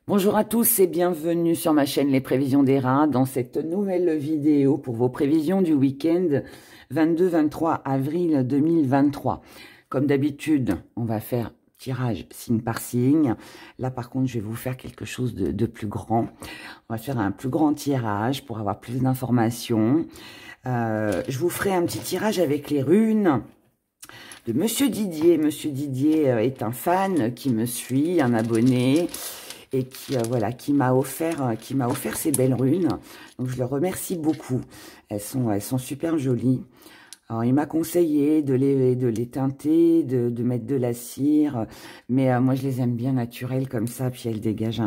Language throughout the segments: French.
Bonjour à tous et bienvenue sur ma chaîne Les Prévisions des Rats dans cette nouvelle vidéo pour vos prévisions du week-end 22-23 avril 2023. Comme d'habitude, on va faire tirage signe par signe. Là par contre, je vais vous faire quelque chose de plus grand. On va faire un plus grand tirage pour avoir plus d'informations. Je vous ferai un petit tirage avec les runes de Monsieur Didier. Monsieur Didier est un fan qui me suit, un abonné, et qui voilà, qui m'a offert ces belles runes. Donc je le remercie beaucoup. Elles sont super jolies. Alors il m'a conseillé de les teinter, de mettre de la cire, mais moi je les aime bien naturelles comme ça, puis elles dégagent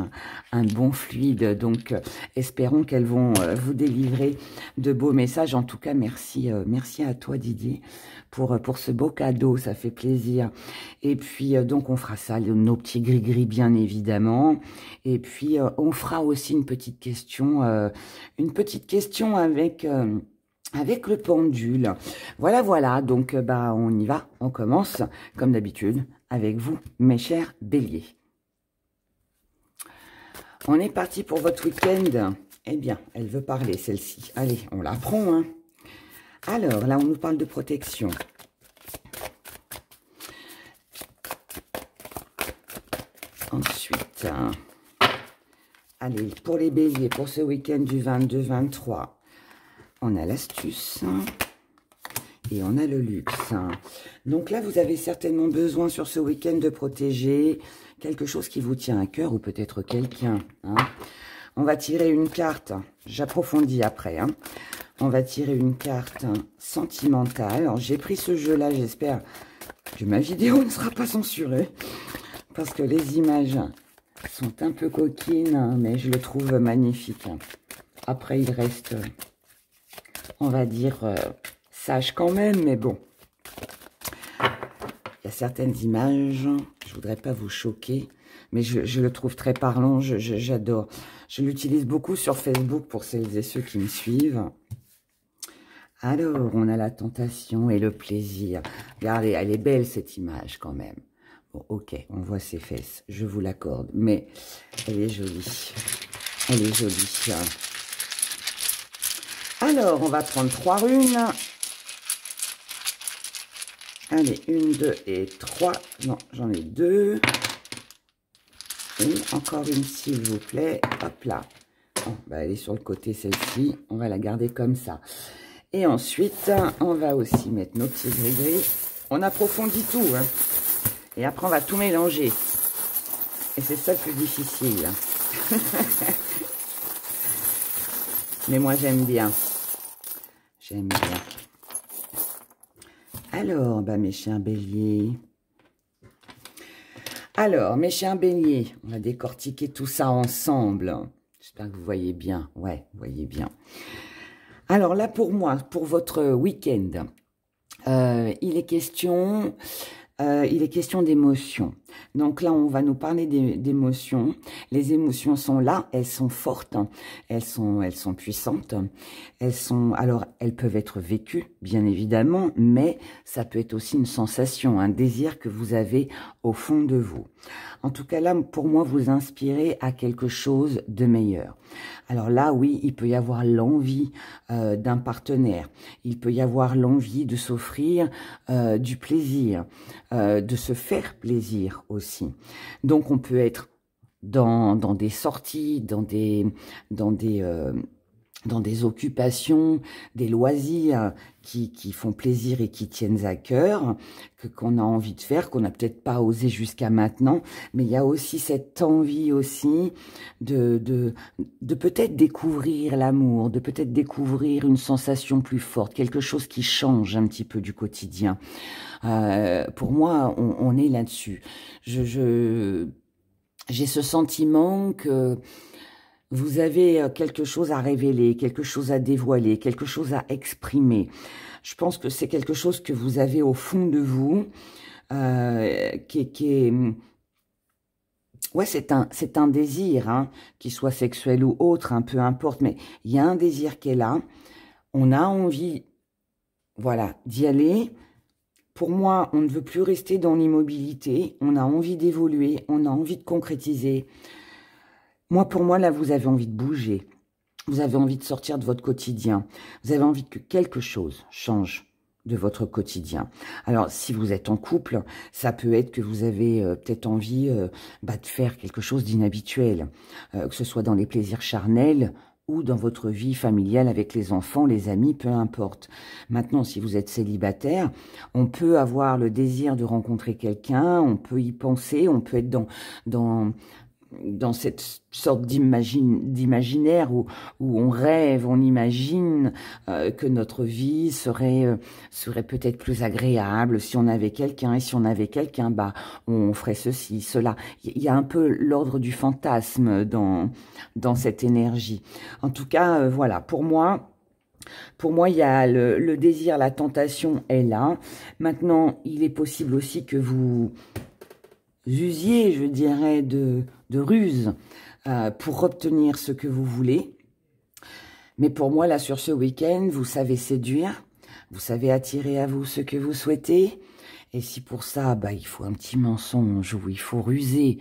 un bon fluide. Donc espérons qu'elles vont vous délivrer de beaux messages. En tout cas, merci à toi Didier pour ce beau cadeau, ça fait plaisir. Et puis donc on fera ça, nos petits gris-gris bien évidemment. Et puis on fera aussi une petite question avec le pendule. Voilà, donc bah on y va, on commence comme d'habitude avec vous, mes chers béliers. On est parti pour votre week-end. Eh bien, elle veut parler celle-ci. Allez, on la prend, hein. Alors, là, on nous parle de protection. Ensuite, allez, pour les béliers, pour ce week-end du 22-23, on a l'astuce et on a le luxe. Donc là, vous avez certainement besoin sur ce week-end de protéger quelque chose qui vous tient à cœur ou peut-être quelqu'un. On va tirer une carte, j'approfondis après. On va tirer une carte sentimentale. Alors, j'ai pris ce jeu-là, j'espère que ma vidéo ne sera pas censurée parce que les images sont un peu coquines, mais je le trouve magnifique. Après, il reste, on va dire, sage quand même, mais bon. Il y a certaines images, je voudrais pas vous choquer, mais je le trouve très parlant, j'adore. Je l'utilise beaucoup sur Facebook pour celles et ceux qui me suivent. Alors, on a la tentation et le plaisir. Regardez, elle est belle cette image quand même. Bon, ok, on voit ses fesses, je vous l'accorde, mais elle est jolie. Elle est jolie. Alors, on va prendre 3 runes. Allez, 1, 2 et 3. Non, j'en ai 2. Et encore une, s'il vous plaît. Hop là. Bon, bah, elle est sur le côté, celle-ci. On va la garder comme ça. Et ensuite, on va aussi mettre nos petits gris-gris. On approfondit tout. Et après, on va tout mélanger. Et c'est ça le plus difficile. Mais moi, j'aime bien. J'aime bien. Alors, bah, mes chiens béliers. Alors, mes chiens béliers, on va décortiquer tout ça ensemble. J'espère que vous voyez bien. Ouais, vous voyez bien. Alors là, pour moi, pour votre week-end, il est question d'émotions. Donc là, on va nous parler d'émotions. Les émotions sont là, elles sont fortes, elles sont puissantes. Alors, elles peuvent être vécues, bien évidemment, mais ça peut être aussi une sensation, un désir que vous avez au fond de vous. En tout cas, là, pour moi, vous inspirez à quelque chose de meilleur. Alors là, oui, il peut y avoir l'envie d'un partenaire. Il peut y avoir l'envie de s'offrir du plaisir, de se faire plaisir aussi. Donc, on peut être dans des sorties, dans des occupations, des loisirs qui font plaisir et qui tiennent à cœur, qu'on a envie de faire, qu'on n'a peut-être pas osé jusqu'à maintenant, mais il y a aussi cette envie aussi de peut-être découvrir l'amour, de peut-être découvrir une sensation plus forte, quelque chose qui change un petit peu du quotidien. Pour moi, on est là-dessus. J'ai ce sentiment que vous avez quelque chose à révéler, quelque chose à dévoiler, quelque chose à exprimer. Je pense que c'est quelque chose que vous avez au fond de vous, qui est... Ouais, c'est un désir, qu'il soit sexuel ou autre, peu importe, mais il y a un désir qui est là. On a envie, voilà, d'y aller. Pour moi, on ne veut plus rester dans l'immobilité. On a envie d'évoluer, on a envie de concrétiser. Moi, pour moi, là, vous avez envie de bouger. Vous avez envie de sortir de votre quotidien. Vous avez envie que quelque chose change de votre quotidien. Alors, si vous êtes en couple, ça peut être que vous avez peut-être envie de faire quelque chose d'inhabituel, que ce soit dans les plaisirs charnels ou dans votre vie familiale avec les enfants, les amis, peu importe. Maintenant, si vous êtes célibataire, on peut avoir le désir de rencontrer quelqu'un, on peut y penser, on peut être dans cette sorte d'imaginaire où on rêve, on imagine que notre vie serait peut-être plus agréable si on avait quelqu'un, et si on avait quelqu'un, on ferait ceci, cela. Il y a un peu l'ordre du fantasme dans cette énergie. En tout cas, voilà, pour moi, il y a le désir, la tentation est là. Maintenant, il est possible aussi que vous usiez, je dirais, de ruse pour obtenir ce que vous voulez. Mais pour moi, là, sur ce week-end, vous savez séduire, vous savez attirer à vous ce que vous souhaitez. Et si pour ça, il faut un petit mensonge ou il faut ruser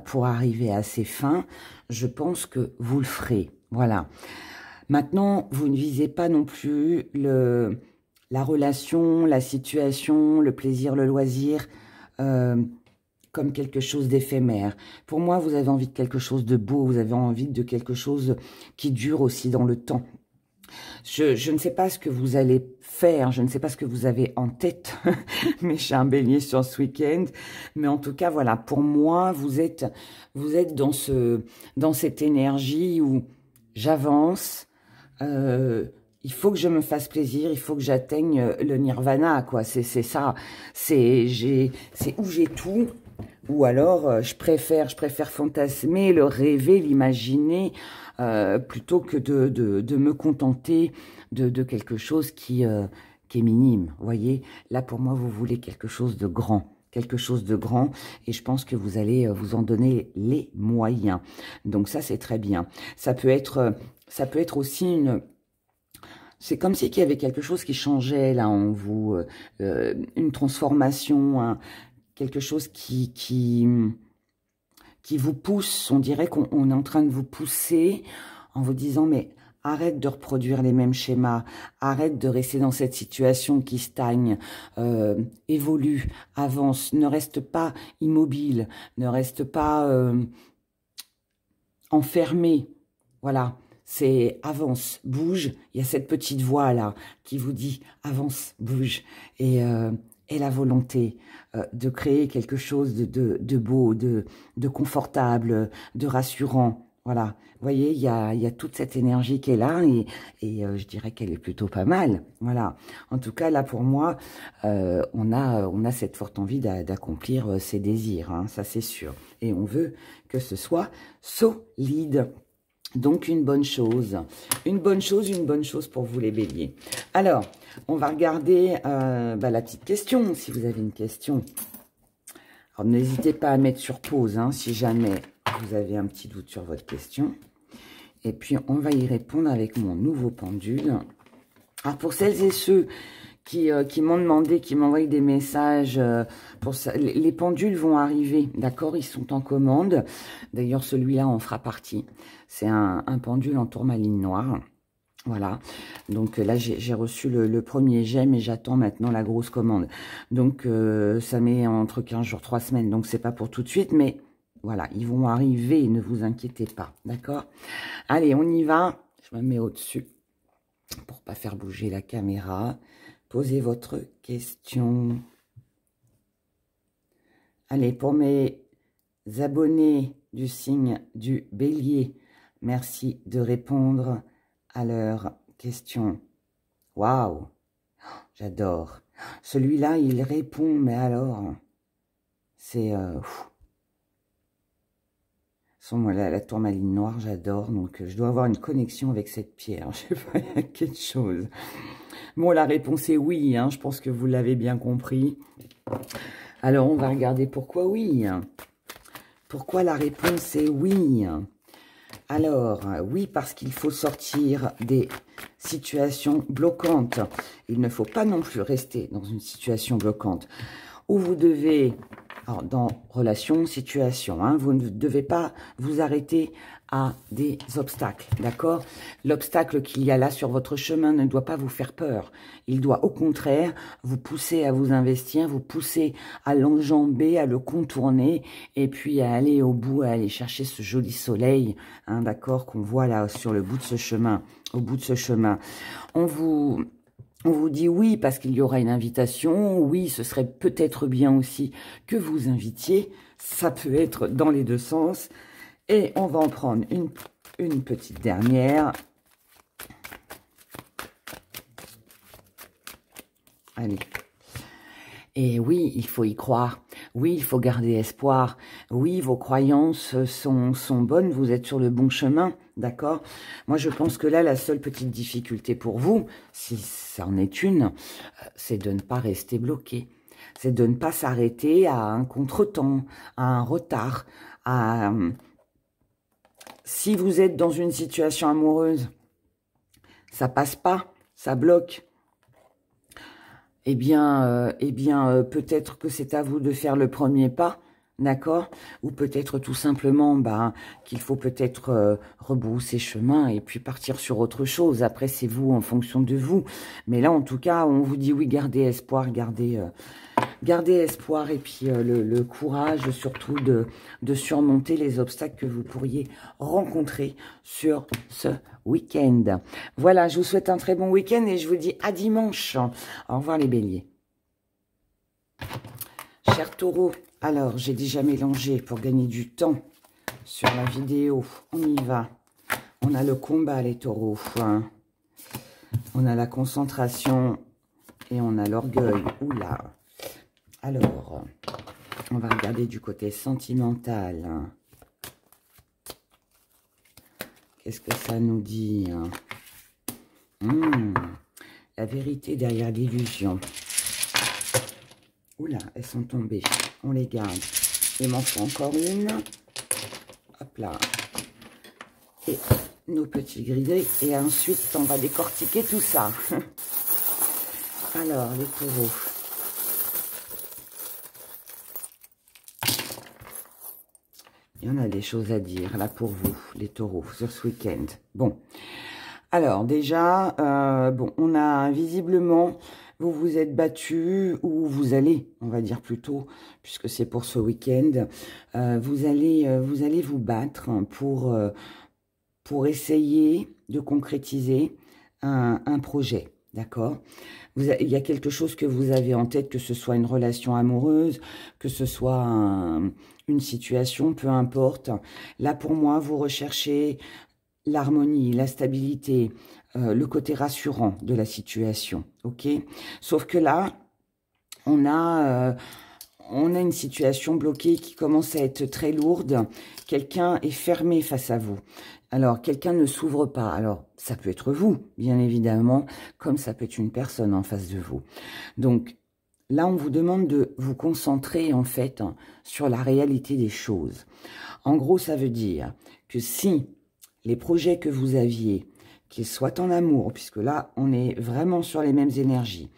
pour arriver à ses fins, je pense que vous le ferez. Voilà. Maintenant, vous ne visez pas non plus la relation, la situation, le plaisir, le loisir, comme quelque chose d'éphémère. Pour moi, vous avez envie de quelque chose de beau, vous avez envie de quelque chose qui dure aussi dans le temps. Je ne sais pas ce que vous allez faire, je ne sais pas ce que vous avez en tête, mes chers béliers, sur ce week-end. Mais en tout cas, voilà, pour moi, vous êtes dans cette énergie où j'avance, il faut que je me fasse plaisir, il faut que j'atteigne le nirvana, quoi. C'est ça, c'est où j'ai tout. Ou alors, je préfère fantasmer, le rêver, l'imaginer, plutôt que de me contenter de quelque chose qui est minime. Vous voyez, là, pour moi, vous voulez quelque chose de grand. Quelque chose de grand, et je pense que vous allez vous en donner les moyens. Donc ça, c'est très bien. Ça peut être aussi c'est comme si il y avait quelque chose qui changeait là en vous, une transformation, quelque chose qui vous pousse. On dirait qu'on est en train de vous pousser en vous disant, mais arrête de reproduire les mêmes schémas, arrête de rester dans cette situation qui stagne, évolue, avance, ne reste pas immobile, ne reste pas enfermé. Voilà, c'est avance, bouge. Il y a cette petite voix là qui vous dit avance, bouge. Et la volonté de créer quelque chose de beau, de confortable, de rassurant. Voilà, vous voyez, il y a toute cette énergie qui est là et je dirais qu'elle est plutôt pas mal. Voilà, en tout cas, là, pour moi, on a cette forte envie d'accomplir ses désirs, hein, ça c'est sûr. Et on veut que ce soit solide. Donc, une bonne chose pour vous les béliers. Alors, on va regarder la petite question, si vous avez une question. Alors, n'hésitez pas à mettre sur pause, hein, si jamais vous avez un petit doute sur votre question. Et puis, on va y répondre avec mon nouveau pendule. Alors, pour celles et ceux qui m'ont demandé, qui m'envoient des messages, pour ça, les pendules vont arriver, d'accord? Ils sont en commande. D'ailleurs, celui-là en fera partie. C'est un pendule en tourmaline noire. Voilà, donc là j'ai reçu le premier jet, mais j'attends maintenant la grosse commande. Donc ça met entre 15 jours, 3 semaines, donc c'est pas pour tout de suite, mais voilà, ils vont arriver, ne vous inquiétez pas, d'accord? Allez, on y va, je me mets au-dessus pour pas faire bouger la caméra. Posez votre question. Allez, pour mes abonnés du signe du bélier, merci de répondre à leurs questions. Waouh, j'adore. Celui-là, il répond, mais alors, c'est... la tourmaline noire, j'adore. Donc, je dois avoir une connexion avec cette pierre. Je sais pas, il y a quelque chose. Bon, la réponse est oui, hein, je pense que vous l'avez bien compris. Alors, on va regarder pourquoi oui. Pourquoi la réponse est oui. Alors, oui, parce qu'il faut sortir des situations bloquantes. Il ne faut pas non plus rester dans une situation bloquante où vous devez Alors, dans relation, situation, hein, vous ne devez pas vous arrêter à des obstacles, d'accord? L'obstacle qu'il y a là sur votre chemin ne doit pas vous faire peur. Il doit au contraire vous pousser à vous investir, vous pousser à l'enjamber, à le contourner et puis à aller au bout, à aller chercher ce joli soleil, hein, d'accord, qu'on voit là sur le bout de ce chemin, au bout de ce chemin. On vous dit oui parce qu'il y aura une invitation, oui ce serait peut-être bien aussi que vous invitiez, ça peut être dans les deux sens. Et on va en prendre une petite dernière. Allez. Et oui, il faut y croire. Oui, il faut garder espoir. Oui, vos croyances sont bonnes. Vous êtes sur le bon chemin, d'accord? Moi, je pense que là, la seule petite difficulté pour vous, si ça en est une, c'est de ne pas rester bloqué. C'est de ne pas s'arrêter à un contretemps, à un retard, à... Si vous êtes dans une situation amoureuse, ça passe pas, ça bloque. Eh bien, peut-être que c'est à vous de faire le premier pas, d'accord? Ou peut-être tout simplement qu'il faut peut-être rebrousser chemin et puis partir sur autre chose. Après, c'est vous, en fonction de vous. Mais là, en tout cas, on vous dit oui, gardez espoir, gardez espoir et puis le courage surtout de surmonter les obstacles que vous pourriez rencontrer sur ce week-end. Voilà, je vous souhaite un très bon week-end et je vous dis à dimanche. Au revoir les béliers. Chers taureaux, alors j'ai déjà mélangé pour gagner du temps sur la vidéo. On y va. On a le combat les taureaux. Hein. On a la concentration et on a l'orgueil. Oula. Alors, on va regarder du côté sentimental. Qu'est-ce que ça nous dit? La vérité derrière l'illusion. Oula, elles sont tombées. On les garde. Il m'en faut encore une. Hop là. Et nos petits gris. Et ensuite, on va décortiquer tout ça. Alors, les taureaux. Il y en a des choses à dire, là, pour vous, les taureaux, sur ce week-end. Bon, alors, déjà, on a visiblement, vous vous êtes battu, ou vous allez, on va dire plutôt, puisque c'est pour ce week-end, vous allez vous battre pour essayer de concrétiser un projet, d'accord? Il y a quelque chose que vous avez en tête, que ce soit une relation amoureuse, que ce soit une situation, peu importe. Là, pour moi, vous recherchez l'harmonie, la stabilité, le côté rassurant de la situation, ok? Sauf que là, on a une situation bloquée qui commence à être très lourde. Quelqu'un est fermé face à vous. Alors, quelqu'un ne s'ouvre pas. Alors, ça peut être vous, bien évidemment, comme ça peut être une personne en face de vous. Donc, là, on vous demande de vous concentrer, en fait, sur la réalité des choses. En gros, ça veut dire que si les projets que vous aviez, qu'ils soient en amour, puisque là, on est vraiment sur les mêmes énergies,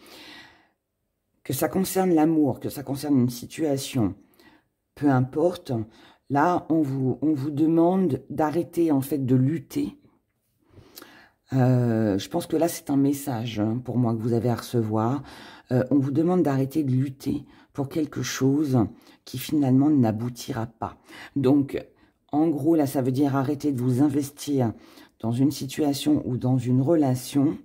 que ça concerne l'amour, que ça concerne une situation, peu importe, là, on vous demande d'arrêter, en fait, de lutter. Je pense que là, c'est un message pour moi que vous avez à recevoir. On vous demande d'arrêter de lutter pour quelque chose qui, finalement, n'aboutira pas. Donc, en gros, là, ça veut dire arrêter de vous investir dans une situation ou dans une relation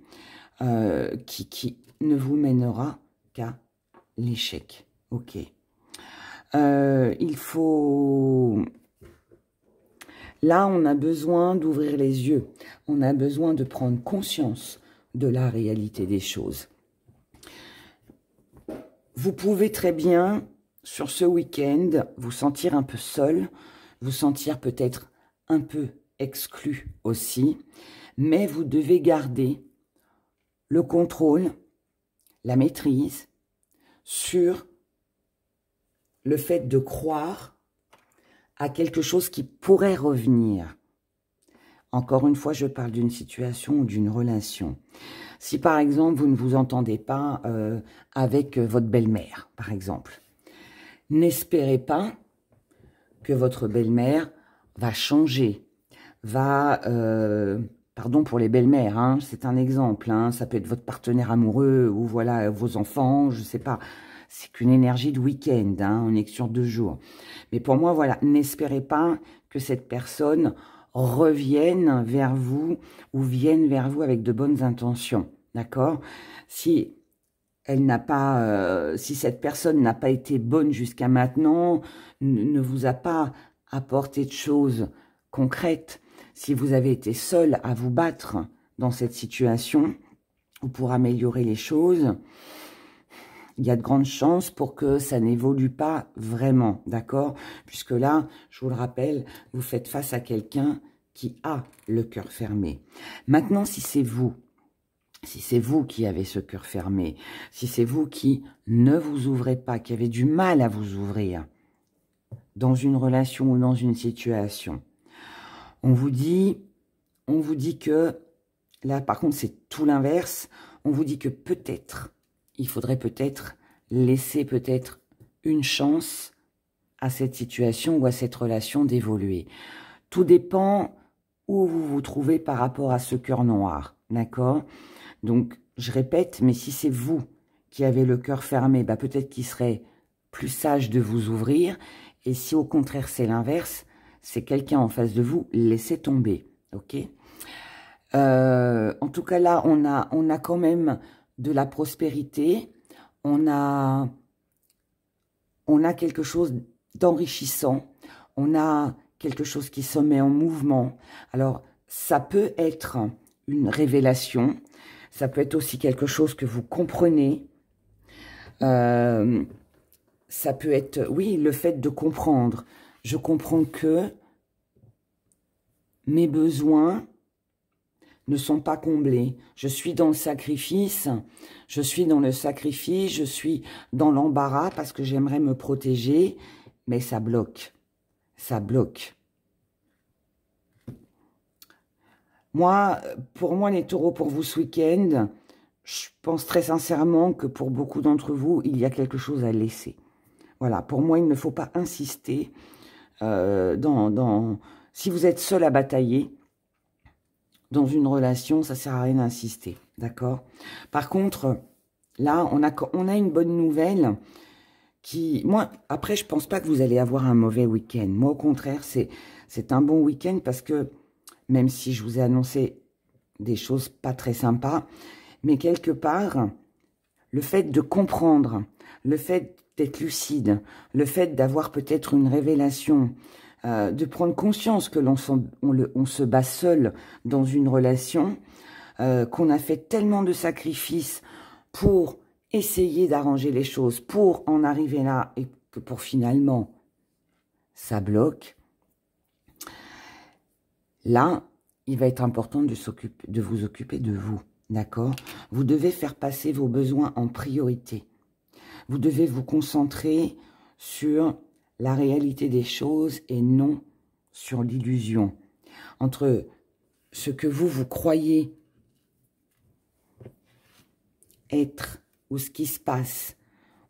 qui ne vous mènera qu'à l'échec. Ok. Il faut... Là, on a besoin d'ouvrir les yeux. On a besoin de prendre conscience de la réalité des choses. Vous pouvez très bien, sur ce week-end, vous sentir un peu seul, vous sentir peut-être un peu exclu aussi, mais vous devez garder le contrôle, la maîtrise sur le fait de croire à quelque chose qui pourrait revenir. Encore une fois, je parle d'une situation ou d'une relation. Si par exemple, vous ne vous entendez pas avec votre belle-mère, par exemple, N'espérez pas que votre belle-mère va changer, va... pardon pour les belles-mères, hein, c'est un exemple, hein, ça peut être votre partenaire amoureux ou voilà vos enfants, je sais pas. C'est qu'une énergie de week-end, hein, on est que sur 2 jours. Mais pour moi, voilà, n'espérez pas que cette personne revienne vers vous ou vienne vers vous avec de bonnes intentions, d'accord? Si elle n'a pas, si cette personne n'a pas été bonne jusqu'à maintenant, ne vous a pas apporté de choses concrètes, si vous avez été seul à vous battre dans cette situation ou pour améliorer les choses, il y a de grandes chances pour que ça n'évolue pas vraiment, d'accord? Puisque là, je vous le rappelle, vous faites face à quelqu'un qui a le cœur fermé. Maintenant, si c'est vous qui avez ce cœur fermé, si c'est vous qui ne vous ouvrez pas, qui avez du mal à vous ouvrir dans une relation ou dans une situation, on vous dit que, là par contre c'est tout l'inverse, on vous dit que peut-être, il faudrait peut-être laisser peut-être une chance à cette situation ou à cette relation d'évoluer. Tout dépend où vous vous trouvez par rapport à ce cœur noir, d'accord? Donc, je répète, mais si c'est vous qui avez le cœur fermé, bah peut-être qu'il serait plus sage de vous ouvrir. Et si au contraire c'est l'inverse, c'est quelqu'un en face de vous, laissez tomber, ok? En tout cas là, on a quand même de la prospérité, on a quelque chose d'enrichissant, on a quelque chose qui se met en mouvement. Alors, ça peut être une révélation, ça peut être aussi quelque chose que vous comprenez. Ça peut être, oui, le fait de comprendre. Je comprends que mes besoins ne sont pas comblés. Je suis dans le sacrifice, je suis dans l'embarras parce que j'aimerais me protéger, mais ça bloque. Ça bloque. Moi, pour moi, les taureaux, pour vous ce week-end, je pense très sincèrement que pour beaucoup d'entre vous, il y a quelque chose à laisser. Voilà, pour moi, il ne faut pas insister si vous êtes seul à batailler dans une relation, ça sert à rien d'insister, d'accord? Par contre, là, on a une bonne nouvelle qui... Moi, après, je pense pas que vous allez avoir un mauvais week-end. Moi, au contraire, c'est un bon week-end parce que, même si je vous ai annoncé des choses pas très sympas, mais quelque part, le fait de comprendre, le fait d'être lucide, le fait d'avoir peut-être une révélation, de prendre conscience que on se bat seul dans une relation, qu'on a fait tellement de sacrifices pour essayer d'arranger les choses, pour en arriver là, et que pour finalement, ça bloque. Là, il va être important de vous occuper de vous, d'accord? Vous devez faire passer vos besoins en priorité. Vous devez vous concentrer sur la réalité des choses et non sur l'illusion. Entre ce que vous croyez être ou ce qui se passe,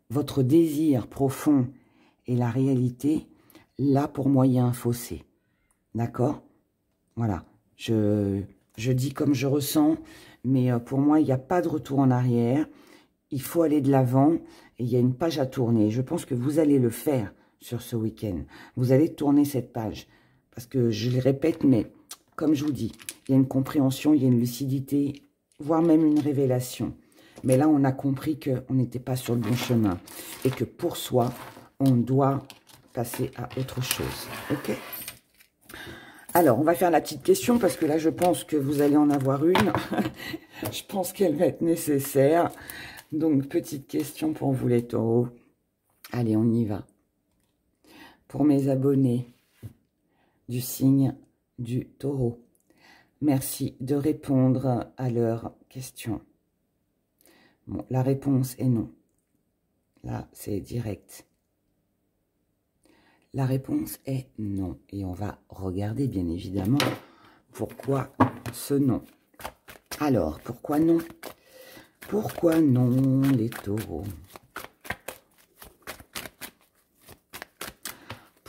votre désir profond et la réalité, là pour moi il y a un fossé. D'accord? Voilà. Je dis comme je ressens, mais pour moi il n'y a pas de retour en arrière. Il faut aller de l'avant et il y a une page à tourner. Je pense que vous allez le faire sur ce week-end. Vous allez tourner cette page. Parce que je le répète, mais comme je vous dis, il y a une compréhension, il y a une lucidité, voire même une révélation. Mais là, on a compris qu'on n'était pas sur le bon chemin. Et que pour soi, on doit passer à autre chose. Ok? Alors, on va faire la petite question parce que là, je pense que vous allez en avoir une. Je pense qu'elle va être nécessaire. Donc, petite question pour vous les taureaux. Allez, on y va. Pour mes abonnés du signe du taureau, merci de répondre à leurs questions. Bon, la réponse est non. Là, c'est direct. La réponse est non. Et on va regarder, bien évidemment, pourquoi ce non. Alors, pourquoi non? Pourquoi non, les taureaux?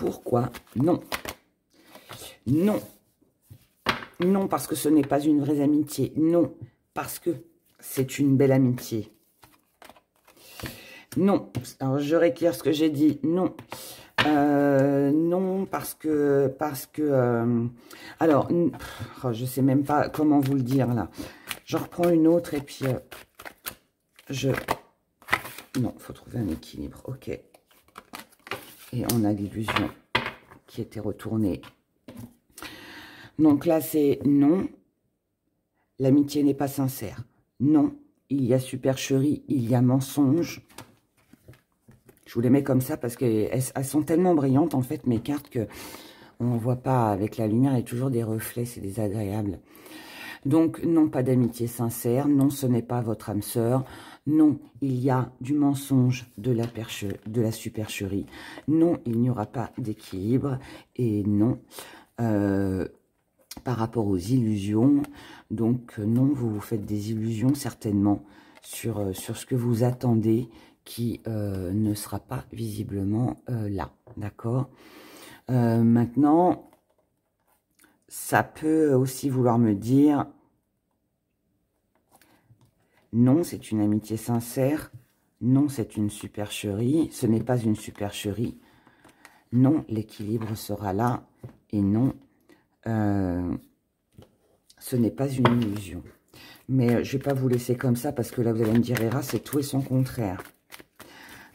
Pourquoi non? Non. Non, parce que ce n'est pas une vraie amitié. Non, parce que c'est une belle amitié. Non. Alors, je réitère ce que j'ai dit. Non. Non, parce que alors, oh, je sais même pas comment vous le dire, là. Je reprends une autre, et puis, non, faut trouver un équilibre, ok. Et on a l'illusion qui était retournée. Donc là, c'est non. L'amitié n'est pas sincère. Non, il y a supercherie, il y a mensonge. Je vous les mets comme ça parce qu'elles sont tellement brillantes, en fait, mes cartes, que on ne voit pas avec la lumière. Il y a toujours des reflets, c'est désagréable. Donc, non, pas d'amitié sincère. Non, ce n'est pas votre âme sœur. Non, il y a du mensonge, de la supercherie. Non, il n'y aura pas d'équilibre. Et non, par rapport aux illusions. Donc, non, vous vous faites des illusions, certainement, sur ce que vous attendez, qui ne sera pas visiblement là, d'accord? Maintenant, ça peut aussi vouloir me dire, non, c'est une amitié sincère, non, c'est une supercherie, ce n'est pas une supercherie, non, l'équilibre sera là, et non, ce n'est pas une illusion. Mais je ne vais pas vous laisser comme ça, parce que là, vous allez me dire, Héra, c'est tout et son contraire.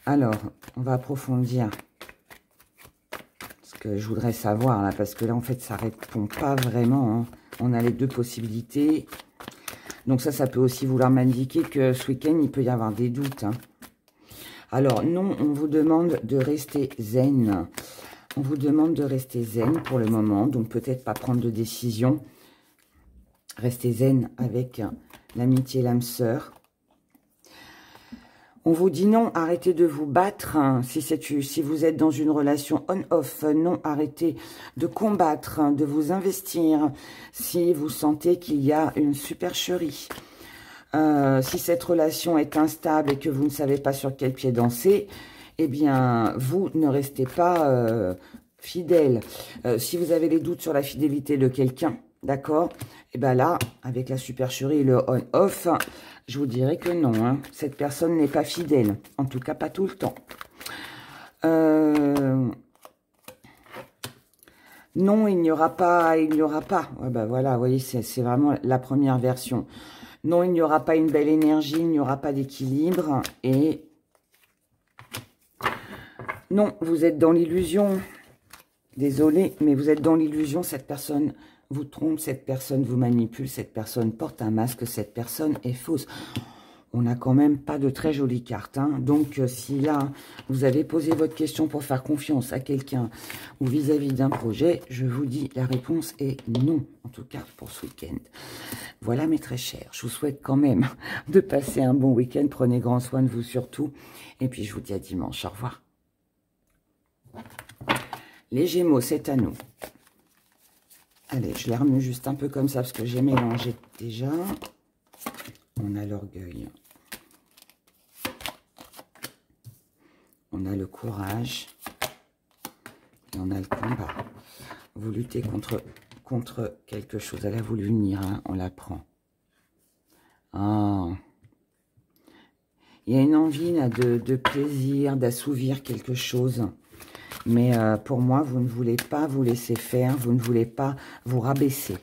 Alors, on va approfondir ce que je voudrais savoir, là, parce que là, en fait, ça ne répond pas vraiment. Hein. On a les deux possibilités. Donc ça peut aussi vouloir m'indiquer que ce week-end, il peut y avoir des doutes. Hein. Alors, non, on vous demande de rester zen. On vous demande de rester zen pour le moment, donc peut-être pas prendre de décision. Restez zen avec l'amitié, l'âme sœur. On vous dit non, arrêtez de vous battre. Hein, si vous êtes dans une relation on-off, non, arrêtez de combattre, hein, de vous investir. Si vous sentez qu'il y a une supercherie, si cette relation est instable et que vous ne savez pas sur quel pied danser, eh bien, vous ne restez pas fidèle. Si vous avez des doutes sur la fidélité de quelqu'un, d'accord? Et bien là, avec la supercherie et le on-off, je vous dirais que non, hein, cette personne n'est pas fidèle. En tout cas, pas tout le temps. Non, il n'y aura pas. Ouais, ben voilà, vous voyez, c'est vraiment la première version. Non, il n'y aura pas une belle énergie, il n'y aura pas d'équilibre. Et non, vous êtes dans l'illusion. Désolé, mais vous êtes dans l'illusion. Cette personne vous trompe, cette personne vous manipule, cette personne porte un masque, cette personne est fausse. On n'a quand même pas de très jolies cartes. Hein. Donc, si là, vous avez posé votre question pour faire confiance à quelqu'un ou vis-à-vis d'un projet, je vous dis, la réponse est non, en tout cas pour ce week-end. Voilà, mes très chers. Je vous souhaite quand même de passer un bon week-end. Prenez grand soin de vous surtout. Et puis, je vous dis à dimanche. Au revoir. Les Gémeaux, c'est à nous. Allez, je les remue juste un peu comme ça parce que j'ai mélangé déjà. On a l'orgueil. On a le courage. Et on a le combat. Vous luttez contre quelque chose. Elle a voulu venir, hein, on la prend. Ah. Il y a une envie là, de plaisir, d'assouvir quelque chose. Mais pour moi, vous ne voulez pas vous laisser faire. Vous ne voulez pas vous rabaisser.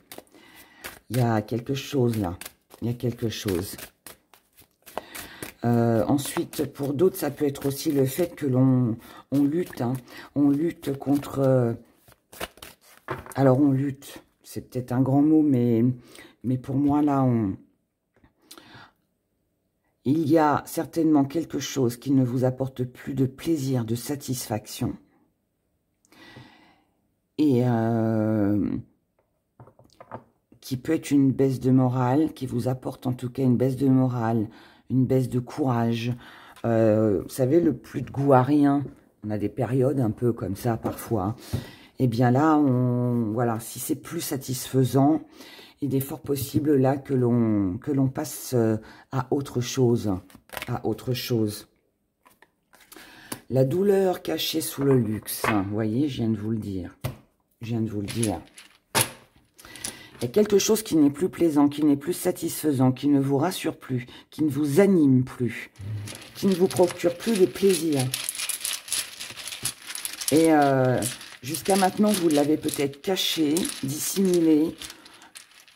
Il y a quelque chose là. Il y a quelque chose. Ensuite, pour d'autres, ça peut être aussi le fait que on lutte. Hein. On lutte contre... alors, on lutte. C'est peut-être un grand mot, mais pour moi, là, il y a certainement quelque chose qui ne vous apporte plus de plaisir, de satisfaction. Et qui peut être une baisse de morale, qui vous apporte en tout cas une baisse de morale, une baisse de courage. Vous savez, le plus de goût à rien. On a des périodes un peu comme ça parfois. Et bien là, voilà, si c'est plus satisfaisant, il est fort possible là que l'on passe à autre chose. La douleur cachée sous le luxe. Vous voyez, je viens de vous le dire. Je viens de vous le dire. Il y a quelque chose qui n'est plus plaisant, qui n'est plus satisfaisant, qui ne vous rassure plus, qui ne vous anime plus, qui ne vous procure plus de plaisir. Et jusqu'à maintenant, vous l'avez peut-être caché, dissimulé.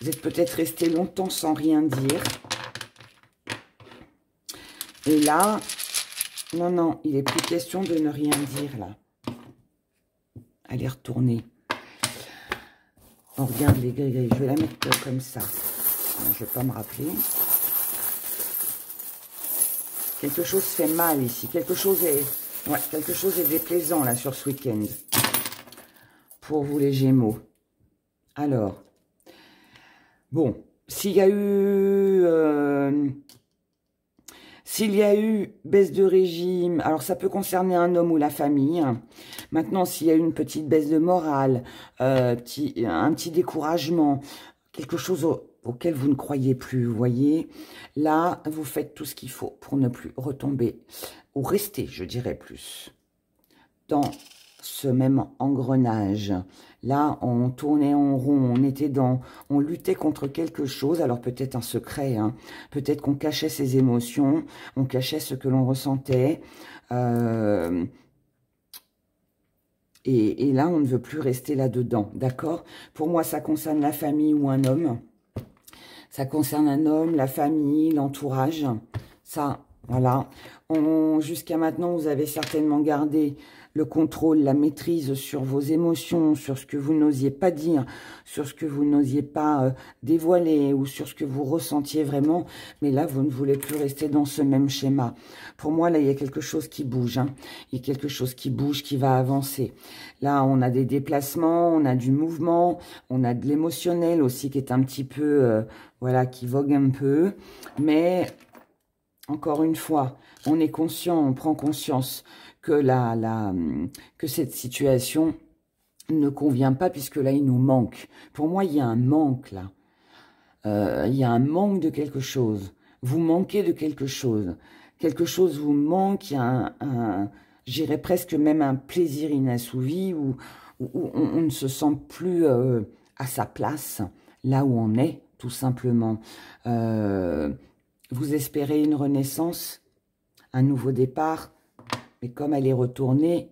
Vous êtes peut-être resté longtemps sans rien dire. Et là, non, non, il n'est plus question de ne rien dire, là. Allez, retourner. On regarde les gris-gris. Je vais la mettre comme ça. Je ne vais pas me rappeler. Quelque chose fait mal ici. Quelque chose est déplaisant, là, sur ce week-end. Pour vous, les Gémeaux. Alors, bon, s'il y a eu baisse de régime, alors ça peut concerner un homme ou la famille. Maintenant, s'il y a eu une petite baisse de morale, un petit découragement, quelque chose auquel vous ne croyez plus, vous voyez, là, vous faites tout ce qu'il faut pour ne plus retomber, ou rester, je dirais plus, dans ce même engrenage. Là, on tournait en rond, on luttait contre quelque chose, alors peut-être un secret, hein, peut-être qu'on cachait ses émotions, on cachait ce que l'on ressentait, et là, on ne veut plus rester là-dedans, d'accord? Pour moi, ça concerne la famille ou un homme, ça concerne un homme, la famille, l'entourage, ça, voilà. Jusqu'à maintenant, vous avez certainement gardé le contrôle, la maîtrise sur vos émotions, sur ce que vous n'osiez pas dire, sur ce que vous n'osiez pas dévoiler ou sur ce que vous ressentiez vraiment. Mais là, vous ne voulez plus rester dans ce même schéma. Pour moi, là, il y a quelque chose qui bouge. Hein. Il y a quelque chose qui bouge, qui va avancer. Là, on a des déplacements, on a du mouvement, on a de l'émotionnel aussi qui est un petit peu, voilà, qui vogue un peu. Mais, encore une fois, on est conscient, on prend conscience que que cette situation ne convient pas, puisque là, il nous manque. Pour moi, il y a un manque, là. Il y a un manque de quelque chose. Vous manquez de quelque chose. Quelque chose vous manque, il y a j'irais presque même un plaisir inassouvi, où on ne se sent plus à sa place, là où on est, tout simplement. Vous espérez une renaissance, un nouveau départ, mais comme elle est retournée,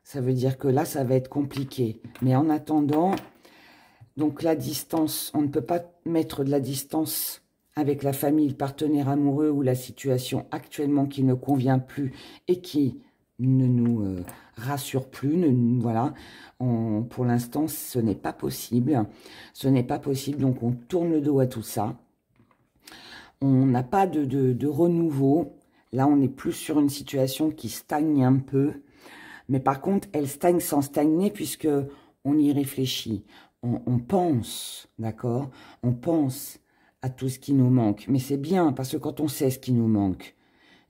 ça veut dire que là, ça va être compliqué. Mais en attendant, donc la distance, on ne peut pas mettre de la distance avec la famille, le partenaire amoureux ou la situation actuellement qui ne convient plus et qui ne nous rassure plus. Voilà, pour l'instant, ce n'est pas possible. Ce n'est pas possible, donc on tourne le dos à tout ça. On n'a pas de renouveau. Là, on est plus sur une situation qui stagne un peu. Mais par contre, elle stagne sans stagner puisque on y réfléchit. On pense, d'accord? On pense à tout ce qui nous manque. Mais c'est bien parce que quand on sait ce qui nous manque,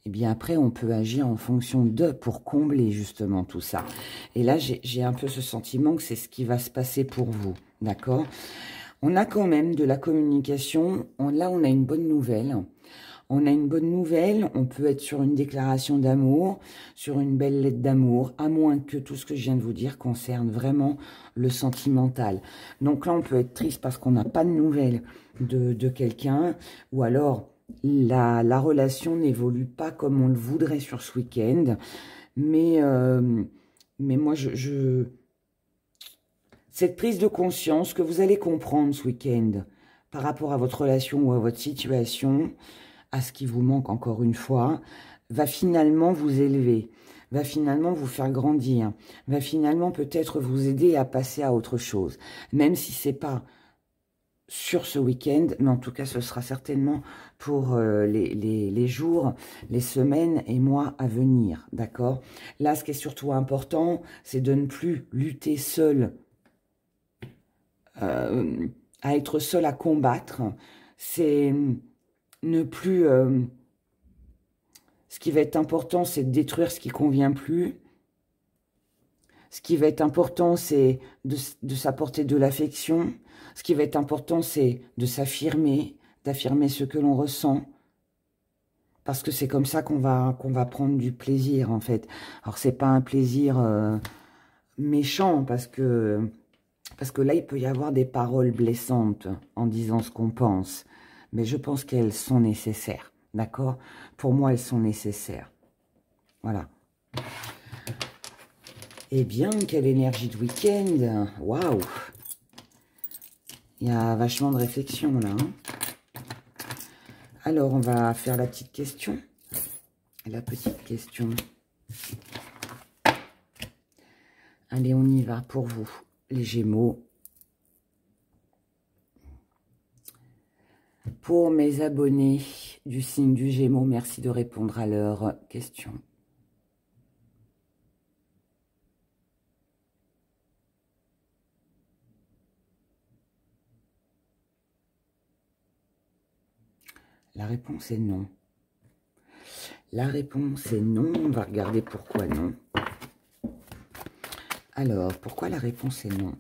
eh bien après, on peut agir en fonction pour combler justement tout ça. Et là, j'ai un peu ce sentiment que c'est ce qui va se passer pour vous, d'accord? On a quand même de la communication. Là, on a une bonne nouvelle. On a une bonne nouvelle, on peut être sur une déclaration d'amour, sur une belle lettre d'amour, à moins que tout ce que je viens de vous dire concerne vraiment le sentimental. Donc là, on peut être triste parce qu'on n'a pas de nouvelles de quelqu'un, ou alors la relation n'évolue pas comme on le voudrait sur ce week-end. Mais moi, cette prise de conscience que vous allez comprendre ce week-end par rapport à votre relation ou à votre situation, à ce qui vous manque encore une fois, va finalement vous élever, va finalement vous faire grandir, va finalement peut-être vous aider à passer à autre chose. Même si c'est pas sur ce week-end, mais en tout cas ce sera certainement pour les jours, les semaines et mois à venir, d'accord? Là, ce qui est surtout important, c'est de ne plus lutter seul, à être seul à combattre, c'est ne plus... ce qui va être important, c'est de détruire ce qui ne convient plus. Ce qui va être important, c'est de s'apporter de l'affection. Ce qui va être important, c'est de s'affirmer, d'affirmer ce que l'on ressent. Parce que c'est comme ça qu'on va prendre du plaisir, en fait. Alors, c'est pas un plaisir méchant, parce que là, il peut y avoir des paroles blessantes en disant ce qu'on pense. Mais je pense qu'elles sont nécessaires, d'accord? Pour moi, elles sont nécessaires. Voilà. Eh bien, quelle énergie de week-end! Waouh! Il y a vachement de réflexion, là. Hein. Alors, on va faire la petite question. La petite question. Allez, on y va pour vous, les Gémeaux. Pour mes abonnés du signe du Gémeaux, merci de répondre à leurs questions. La réponse est non. La réponse est non. On va regarder pourquoi non. Alors, pourquoi la réponse est non?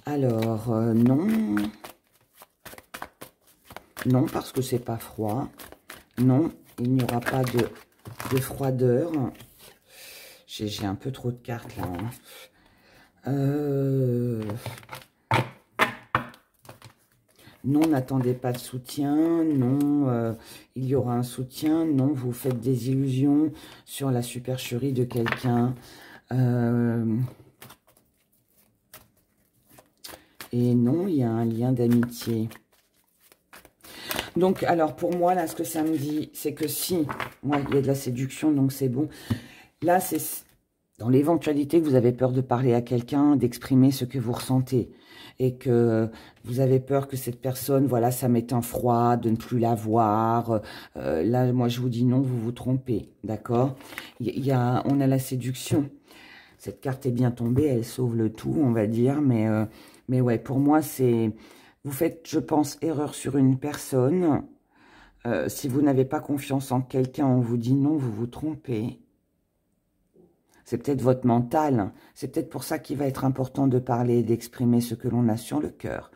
Alors, non. Non, parce que c'est pas froid. Non, il n'y aura pas de froideur. J'ai un peu trop de cartes là. Hein. Non, n'attendez pas de soutien. Non, il y aura un soutien. Non, vous faites des illusions sur la supercherie de quelqu'un. Et non, il y a un lien d'amitié. Donc, alors, pour moi, là, ce que ça me dit, c'est que si... Ouais, il y a de la séduction, donc c'est bon. Là, c'est dans l'éventualité que vous avez peur de parler à quelqu'un, d'exprimer ce que vous ressentez. Et que vous avez peur que cette personne, voilà, ça mette un froid, de ne plus la voir. Là, moi, je vous dis non, vous vous trompez, d'accord? On a la séduction. Cette carte est bien tombée, elle sauve le tout, on va dire. Mais ouais, pour moi, c'est... Vous faites, je pense, erreur sur une personne. Si vous n'avez pas confiance en quelqu'un, on vous dit non, vous vous trompez. C'est peut-être votre mental. C'est peut-être pour ça qu'il va être important de parler et d'exprimer ce que l'on a sur le cœur.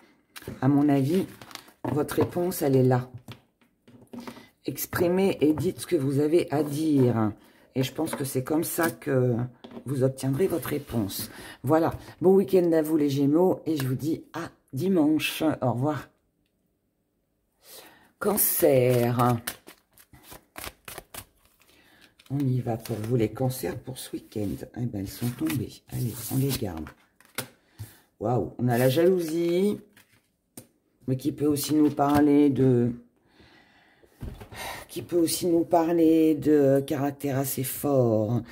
À mon avis, votre réponse, elle est là. Exprimez et dites ce que vous avez à dire. Et je pense que c'est comme ça que vous obtiendrez votre réponse. Voilà. Bon week-end à vous les Gémeaux. Et je vous dis à dimanche. Au revoir. Cancer. On y va pour vous les cancers pour ce week-end. Eh ben, elles sont tombées. Allez, on les garde. Waouh, on a la jalousie, mais qui peut aussi nous parler de... caractère assez fort,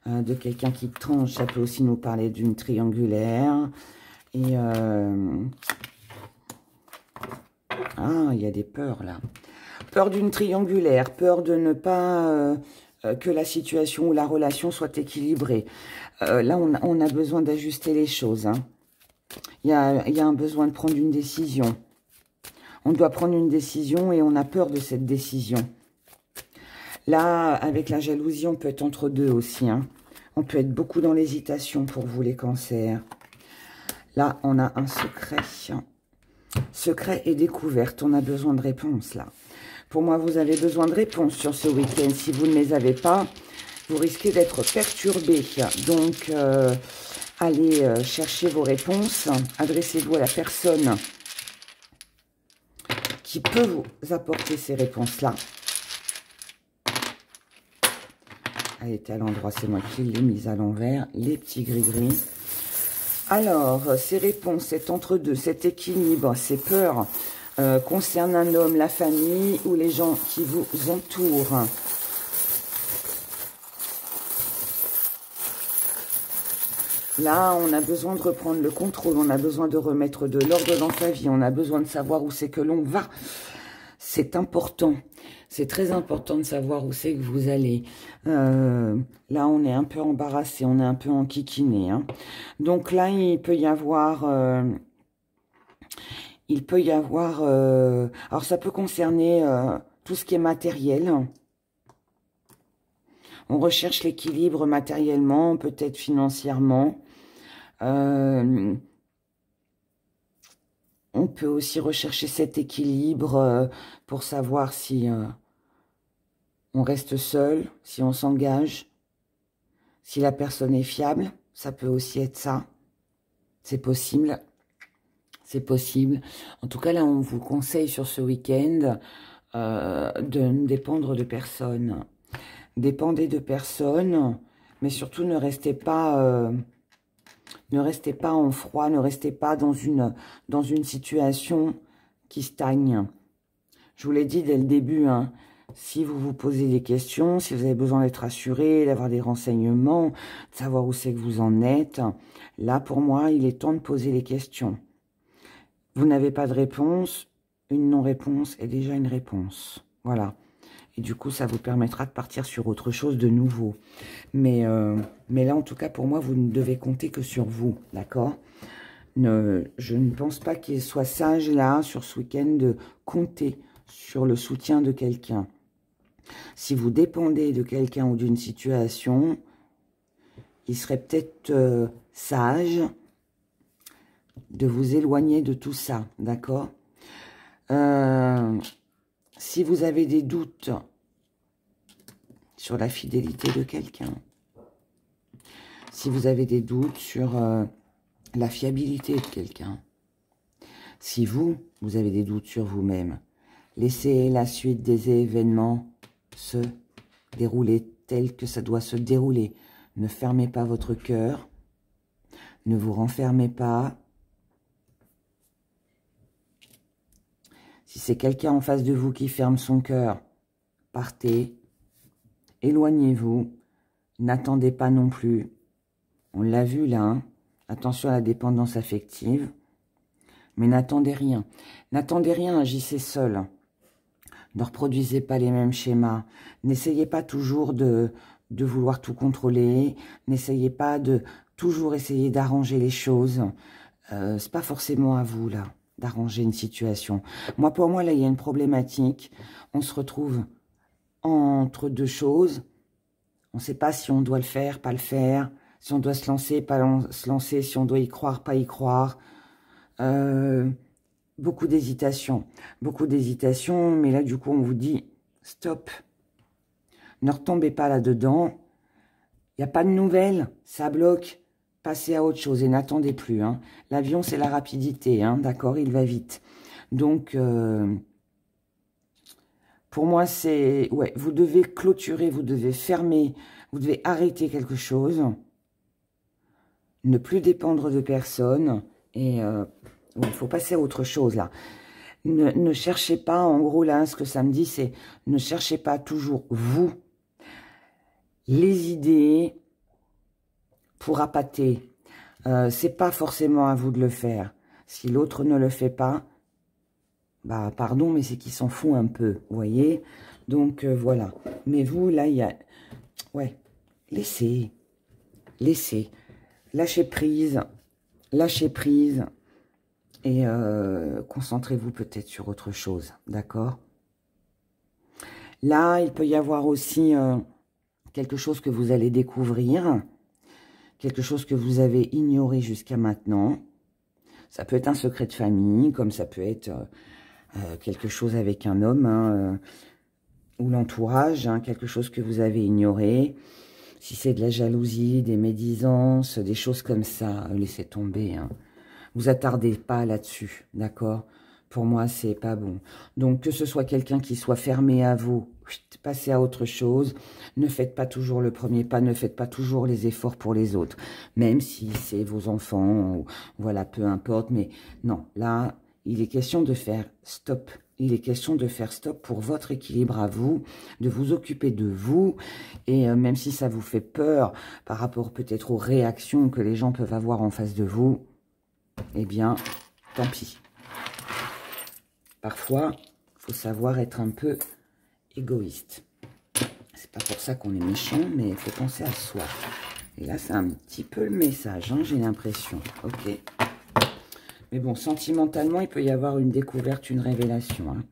de quelqu'un qui tranche. Ça peut aussi nous parler d'une triangulaire. Et... Ah, il y a des peurs, là. Peur d'une triangulaire, peur de ne pas... que la situation ou la relation soit équilibrée. Là, on a besoin d'ajuster les choses. Hein. Il y a un besoin de prendre une décision. On doit prendre une décision et on a peur de cette décision. Là, avec la jalousie, on peut être entre deux aussi. Hein. On peut être beaucoup dans l'hésitation pour vous, les cancers. Là, on a un secret. Secret et découverte. On a besoin de réponses, là. Pour moi, vous avez besoin de réponses sur ce week-end. Si vous ne les avez pas, vous risquez d'être perturbé. Donc, allez chercher vos réponses. Adressez-vous à la personne qui peut vous apporter ces réponses-là. Elle était à l'endroit, c'est moi qui l'ai mise à l'envers. Les petits gris-gris. Alors, ces réponses, c'est entre deux, cet équilibre, ces peurs... concerne un homme, la famille ou les gens qui vous entourent. Là, on a besoin de reprendre le contrôle, on a besoin de remettre de l'ordre dans sa vie, on a besoin de savoir où c'est que l'on va. C'est important, c'est très important de savoir où c'est que vous allez. Là, on est un peu embarrassé, on est un peu enquiquiné. Hein. Donc là, il peut y avoir... alors ça peut concerner tout ce qui est matériel. On recherche l'équilibre matériellement, peut-être financièrement. On peut aussi rechercher cet équilibre pour savoir si on reste seul, si on s'engage, si la personne est fiable. Ça peut aussi être ça. C'est possible. C'est possible. En tout cas, là, on vous conseille sur ce week-end de ne dépendre de personne. Dépendez de personne, mais surtout ne restez pas en froid, ne restez pas dans une situation qui stagne. Je vous l'ai dit dès le début, hein, si vous vous posez des questions, si vous avez besoin d'être assuré, d'avoir des renseignements, de savoir où c'est que vous en êtes, là, pour moi, il est temps de poser les questions. Vous n'avez pas de réponse, une non-réponse est déjà une réponse. Voilà. Et du coup, ça vous permettra de partir sur autre chose de nouveau. Mais là, en tout cas, pour moi, vous ne devez compter que sur vous, d'accord? Je ne pense pas qu'il soit sage, là, sur ce week-end, de compter sur le soutien de quelqu'un. Si vous dépendez de quelqu'un ou d'une situation, il serait peut-être sage de vous éloigner de tout ça, d'accord? Si vous avez des doutes sur la fidélité de quelqu'un, si vous avez des doutes sur la fiabilité de quelqu'un, si vous avez des doutes sur vous-même, laissez la suite des événements se dérouler tel que ça doit se dérouler. Ne fermez pas votre cœur, ne vous renfermez pas. Si c'est quelqu'un en face de vous qui ferme son cœur, partez, éloignez-vous, n'attendez pas non plus. On l'a vu là, hein. Attention à la dépendance affective, mais n'attendez rien. N'attendez rien, agissez seul. Ne reproduisez pas les mêmes schémas. N'essayez pas toujours de vouloir tout contrôler. N'essayez pas de toujours essayer d'arranger les choses. C'est pas forcément à vous là d'arranger une situation. Pour moi, là, il y a une problématique. On se retrouve entre deux choses. On ne sait pas si on doit le faire, pas le faire. Si on doit se lancer, pas se lancer. Si on doit y croire, pas y croire. Beaucoup d'hésitation. Beaucoup d'hésitation. Mais là, du coup, on vous dit, stop. Ne retombez pas là-dedans. Il n'y a pas de nouvelles. Ça bloque. Passez à autre chose et n'attendez plus. Hein. L'avion, c'est la rapidité. Hein, d'accord, il va vite. Donc, pour moi, c'est... Ouais, vous devez clôturer, vous devez fermer, vous devez arrêter quelque chose. Ne plus dépendre de personne. Et il faut passer à autre chose, là. Ne cherchez pas, en gros, là, ce que ça me dit, c'est... Ne cherchez pas toujours, vous, les idées... pour appâter. C'est pas forcément à vous de le faire. Si l'autre ne le fait pas, bah pardon, mais c'est qu'il s'en fout un peu, vous voyez. Donc voilà. Mais vous, là, il y a... Ouais, laissez. Laissez. Lâchez prise. Lâchez prise. Et concentrez-vous peut-être sur autre chose, d'accord? Là, il peut y avoir aussi quelque chose que vous allez découvrir. Quelque chose que vous avez ignoré jusqu'à maintenant. Ça peut être un secret de famille, comme ça peut être quelque chose avec un homme, hein, ou l'entourage, hein, quelque chose que vous avez ignoré. Si c'est de la jalousie, des médisances, des choses comme ça, laissez tomber. Hein. Vous attardez pas là-dessus, d'accord? Pour moi, c'est pas bon. Donc, que ce soit quelqu'un qui soit fermé à vous, passez à autre chose. Ne faites pas toujours le premier pas, ne faites pas toujours les efforts pour les autres. Même si c'est vos enfants, ou, voilà, peu importe. Mais non, là, il est question de faire stop. Il est question de faire stop pour votre équilibre à vous, de vous occuper de vous. Et même si ça vous fait peur par rapport peut-être aux réactions que les gens peuvent avoir en face de vous, eh bien, tant pis. Parfois, il faut savoir être un peu égoïste. C'est pas pour ça qu'on est méchant, mais il faut penser à soi. Et là, c'est un petit peu le message, hein, j'ai l'impression. Ok. Mais bon, sentimentalement, il peut y avoir une découverte, une révélation. Hein.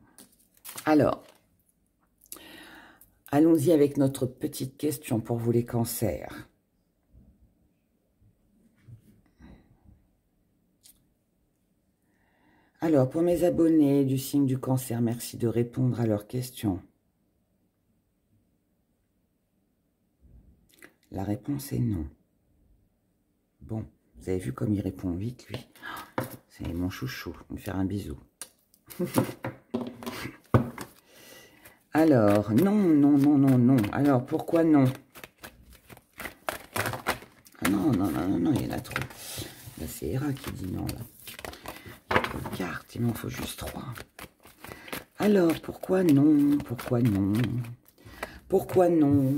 Alors, allons-y avec notre petite question pour vous les cancers. Alors, pour mes abonnés du signe du Cancer, merci de répondre à leurs questions. La réponse est non. Bon, vous avez vu comme il répond vite, lui. C'est mon chouchou. Je vais me faire un bisou. Alors, non, non, non, non, non. Alors, pourquoi non? Ah non, non, non, non, non, il y en a trop. Là, c'est Hera qui dit non, là. Il y a trop de cartes, il m'en faut juste 3. Alors, pourquoi non? Pourquoi non? Pourquoi non?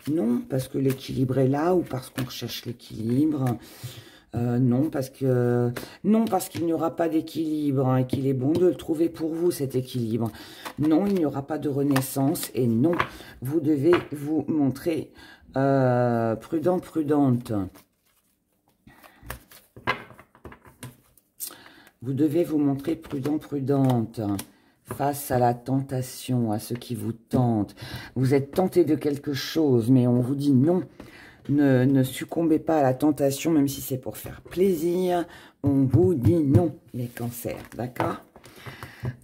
Non, parce que l'équilibre est là ou parce qu'on recherche l'équilibre. Non, parce que non, parce qu'il n'y aura pas d'équilibre hein, et qu'il est bon de le trouver pour vous, cet équilibre. Non, il n'y aura pas de renaissance et non, vous devez vous montrer prudent, prudente. Vous devez vous montrer prudent, prudente face à la tentation, à ce qui vous tente. Vous êtes tenté de quelque chose, mais on vous dit non. Ne succombez pas à la tentation, même si c'est pour faire plaisir. On vous dit non, les cancers, d'accord?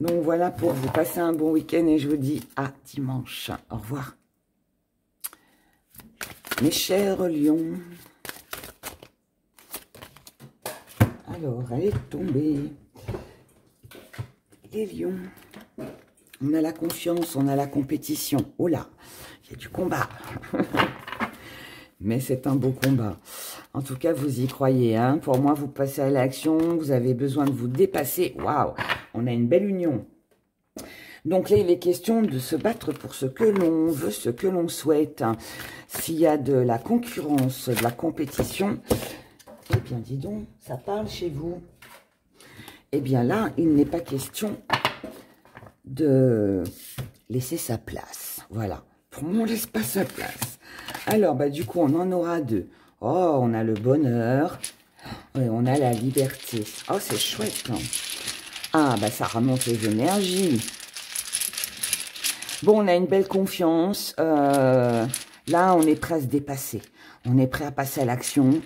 Donc voilà pour vous. Passez un bon week-end et je vous dis à dimanche. Au revoir. Mes chers lions. Alors, elle est tombée. Les lions. On a la confiance, on a la compétition. Oh là, il y a du combat. Mais c'est un beau combat. En tout cas, vous y croyez. Hein. Pour moi, vous passez à l'action. Vous avez besoin de vous dépasser. Waouh, on a une belle union. Donc là, il est question de se battre pour ce que l'on veut, ce que l'on souhaite. Hein. S'il y a de la concurrence, de la compétition, eh bien, dis donc, ça parle chez vous. Eh bien là, il n'est pas question de laisser sa place. Voilà. Pour moi, on ne laisse pas sa place. Alors, bah, du coup, on en aura 2. Oh, on a le bonheur. Et on a la liberté. Oh, c'est chouette. Hein. Ah, bah, ça remonte les énergies. Bon, on a une belle confiance. Là, on est prêt à se dépasser. On est prêt à passer à l'action.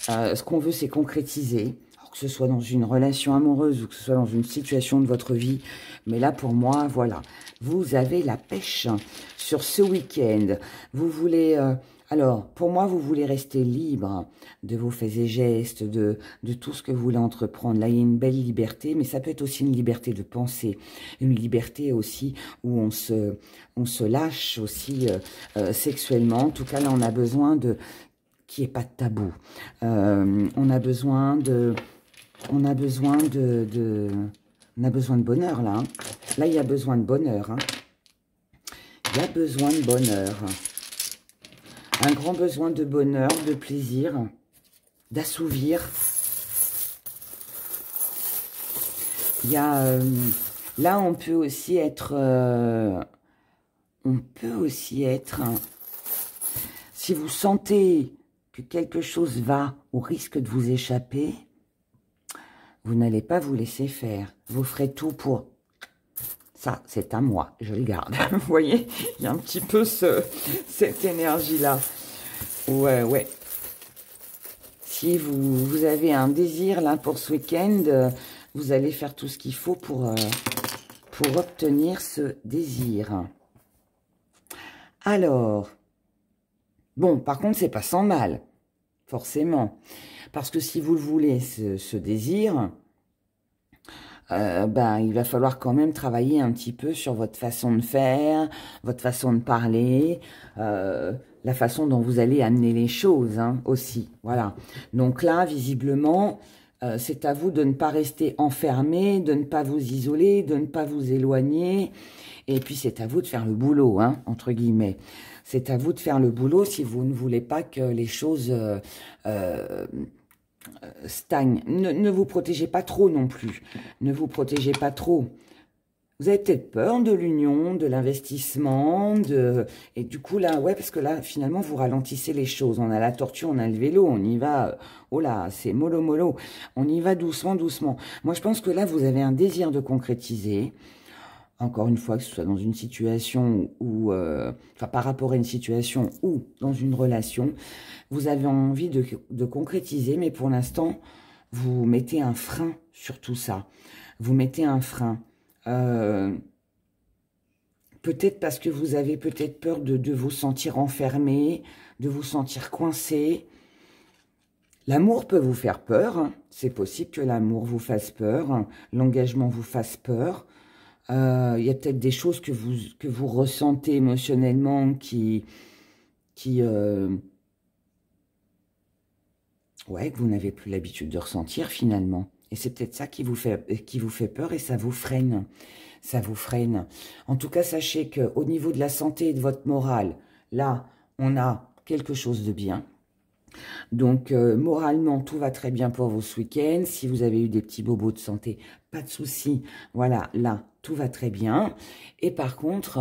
Ce qu'on veut, c'est concrétiser. Alors, que ce soit dans une relation amoureuse ou que ce soit dans une situation de votre vie. Mais là, pour moi, voilà. Vous avez la pêche sur ce week-end. Vous voulez... alors, pour moi, vous voulez rester libre de vos faits et gestes, de tout ce que vous voulez entreprendre. Là, il y a une belle liberté, mais ça peut être aussi une liberté de penser. Une liberté aussi où on se lâche aussi sexuellement. En tout cas, là, on a besoin de... qu'il n'y ait pas de tabou. On a besoin de bonheur, là. Hein. Là, il y a besoin de bonheur. Hein. Il y a besoin de bonheur. Un grand besoin de bonheur, de plaisir, d'assouvir. Il y a... là, on peut aussi être... si vous sentez que quelque chose va ou risque de vous échapper, vous n'allez pas vous laisser faire. Vous ferez tout pour... Ça, c'est à moi, je le garde. Vous voyez, il y a un petit peu cette énergie-là. Ouais, ouais. Si vous avez un désir là pour ce week-end, vous allez faire tout ce qu'il faut pour obtenir ce désir. Alors, bon, par contre, c'est pas sans mal, forcément. Parce que si vous le voulez, ce désir... ben, il va falloir quand même travailler un petit peu sur votre façon de faire, votre façon de parler, la façon dont vous allez amener les choses hein, aussi. Voilà. Donc là, visiblement, c'est à vous de ne pas rester enfermé, de ne pas vous isoler, de ne pas vous éloigner. Et puis, c'est à vous de faire le boulot, hein, entre guillemets. C'est à vous de faire le boulot si vous ne voulez pas que les choses... stagne. Ne vous protégez pas trop non plus. Ne vous protégez pas trop. Vous avez peut-être peur de l'union, de l'investissement, et du coup là, ouais, parce que là, finalement, vous ralentissez les choses. On a la tortue, on a le vélo, on y va, oh là, c'est mollo mollo. On y va doucement, doucement. Moi, je pense que là, vous avez un désir de concrétiser. Encore une fois, que ce soit dans une situation où, enfin, par rapport à une situation ou dans une relation, vous avez envie de concrétiser, mais pour l'instant, vous mettez un frein sur tout ça. Vous mettez un frein. Peut-être parce que vous avez peut-être peur de vous sentir enfermé, de vous sentir coincé. L'amour peut vous faire peur. Hein. C'est possible que l'amour vous fasse peur, hein. L'engagement vous fasse peur. Il y a peut-être des choses que vous ressentez émotionnellement ouais, que vous n'avez plus l'habitude de ressentir finalement. Et c'est peut-être ça qui vous fait peur et ça vous freine. Ça vous freine. En tout cas, sachez qu'au niveau de la santé et de votre morale, là, on a quelque chose de bien. Donc, moralement, tout va très bien pour vous ce week-end. Si vous avez eu des petits bobos de santé, pas de souci. Voilà, là, tout va très bien. Et par contre,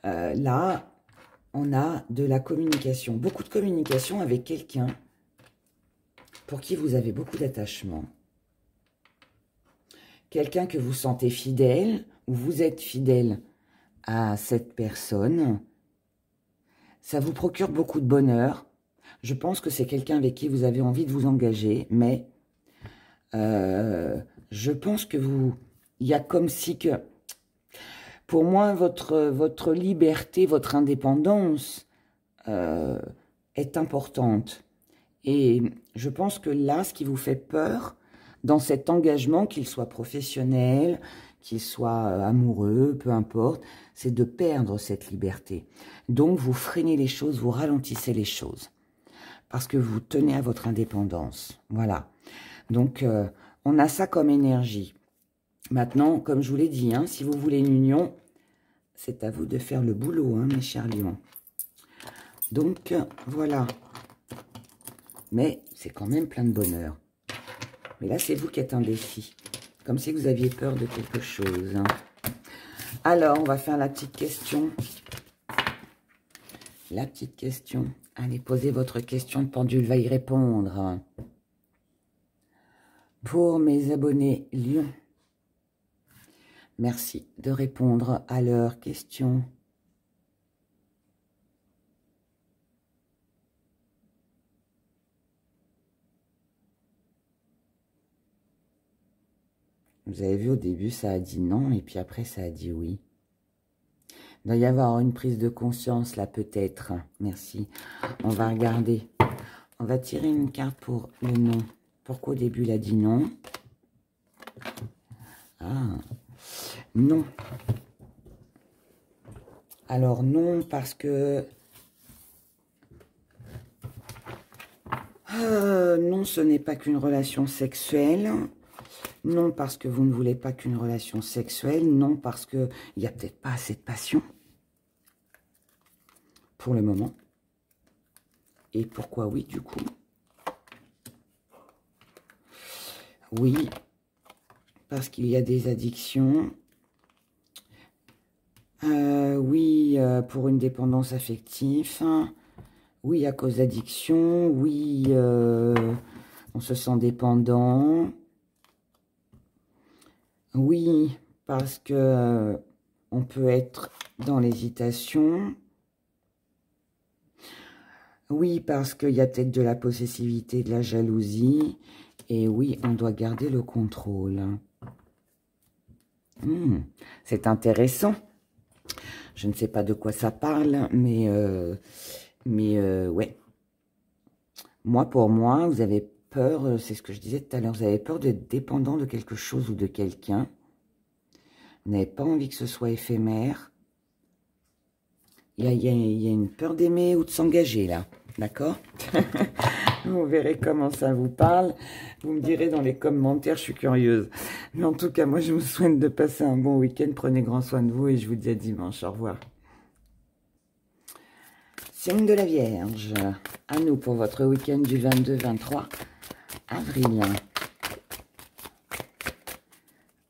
là, on a de la communication. Beaucoup de communication avec quelqu'un pour qui vous avez beaucoup d'attachement. Quelqu'un que vous sentez fidèle, ou vous êtes fidèle à cette personne. Ça vous procure beaucoup de bonheur. Je pense que c'est quelqu'un avec qui vous avez envie de vous engager, mais je pense que il y a comme si que, pour moi, votre liberté, votre indépendance est importante. Et je pense que là, ce qui vous fait peur, dans cet engagement, qu'il soit professionnel, qu'il soit amoureux, peu importe, c'est de perdre cette liberté. Donc, vous freinez les choses, vous ralentissez les choses. Parce que vous tenez à votre indépendance. Voilà. Donc, on a ça comme énergie. Maintenant, comme je vous l'ai dit, hein, si vous voulez une union, c'est à vous de faire le boulot, hein, mes chers lions. Donc, voilà. Mais c'est quand même plein de bonheur. Mais là, c'est vous qui êtes un défi. Comme si vous aviez peur de quelque chose. Hein. Alors, on va faire la petite question. La petite question. Allez, posez votre question, le pendule va y répondre. Pour mes abonnés Lion, merci de répondre à leurs questions. Vous avez vu, au début, ça a dit non, et puis après, ça a dit oui. Il doit y avoir une prise de conscience, là, peut-être. Merci. On va regarder. On va tirer une carte pour le non. Pourquoi au début, il a dit non? Ah, non. Alors, non, parce que... non, ce n'est pas qu'une relation sexuelle. Non, parce que vous ne voulez pas qu'une relation sexuelle. Non, parce qu'il n'y a peut-être pas assez de passion. Pour le moment. Et pourquoi oui, du coup? Oui, parce qu'il y a des addictions. Oui, pour une dépendance affective. Oui, à cause d'addiction. Oui, on se sent dépendant. Oui, parce que on peut être dans l'hésitation. Oui, parce qu'il y a peut-être de la possessivité, de la jalousie. Et oui, on doit garder le contrôle. C'est intéressant. Je ne sais pas de quoi ça parle, mais ouais. Moi, pour moi, vous avez peur, c'est ce que je disais tout à l'heure, vous avez peur d'être dépendant de quelque chose ou de quelqu'un. Vous n'avez pas envie que ce soit éphémère. Il y a une peur d'aimer ou de s'engager, là. D'accord? Vous verrez comment ça vous parle. Vous me direz dans les commentaires, je suis curieuse. Mais en tout cas, moi, je vous souhaite de passer un bon week-end. Prenez grand soin de vous et je vous dis à dimanche. Au revoir. Signe de la Vierge. À nous pour votre week-end du 22-23 avril.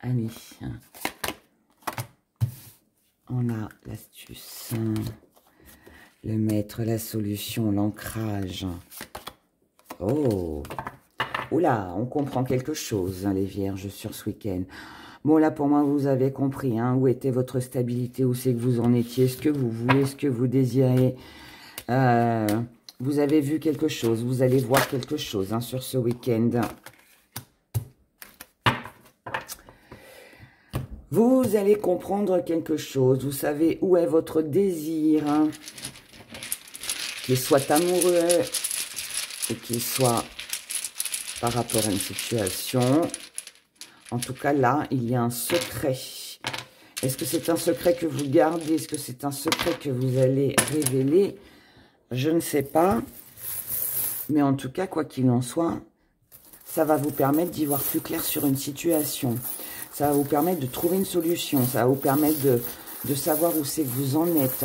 Allez. On a l'astuce, le maître, la solution, l'ancrage. Oh, oula, on comprend quelque chose, hein, les vierges, sur ce week-end. Bon, là, pour moi, vous avez compris, hein, où était votre stabilité, où c'est que vous en étiez, ce que vous voulez, ce que vous désirez. Vous avez vu quelque chose, vous allez voir quelque chose, hein, sur ce week-end. Vous allez comprendre quelque chose. Vous savez où est votre désir. Hein, qu'il soit amoureux et qu'il soit par rapport à une situation. En tout cas, là, il y a un secret. Est-ce que c'est un secret que vous gardez? Est-ce que c'est un secret que vous allez révéler? Je ne sais pas. Mais en tout cas, quoi qu'il en soit, ça va vous permettre d'y voir plus clair sur une situation. Ça va vous permettre de trouver une solution. Ça va vous permettre de savoir où c'est que vous en êtes.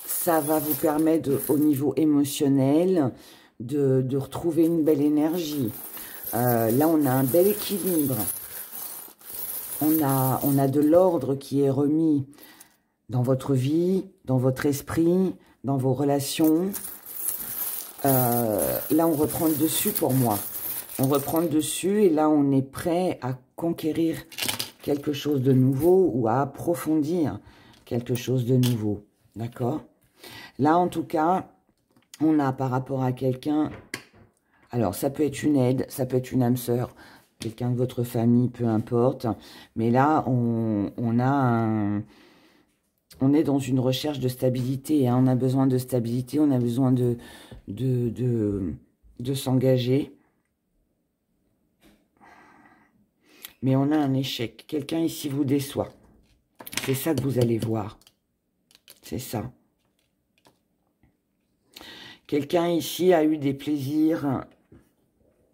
Ça va vous permettre, au niveau émotionnel, de retrouver une belle énergie. Là, on a un bel équilibre. On a de l'ordre qui est remis dans votre vie, dans votre esprit, dans vos relations. Là, on reprend le dessus pour moi. On reprend le dessus et là, on est prêt à conquérir quelque chose de nouveau ou à approfondir quelque chose de nouveau. D'accord? Là, en tout cas, on a par rapport à quelqu'un... Alors, ça peut être une aide, ça peut être une âme sœur, quelqu'un de votre famille, peu importe. Mais là, on est dans une recherche de stabilité. Hein. On a besoin de stabilité, on a besoin de s'engager. Mais on a un échec. Quelqu'un ici vous déçoit. C'est ça que vous allez voir. C'est ça. Quelqu'un ici a eu des plaisirs.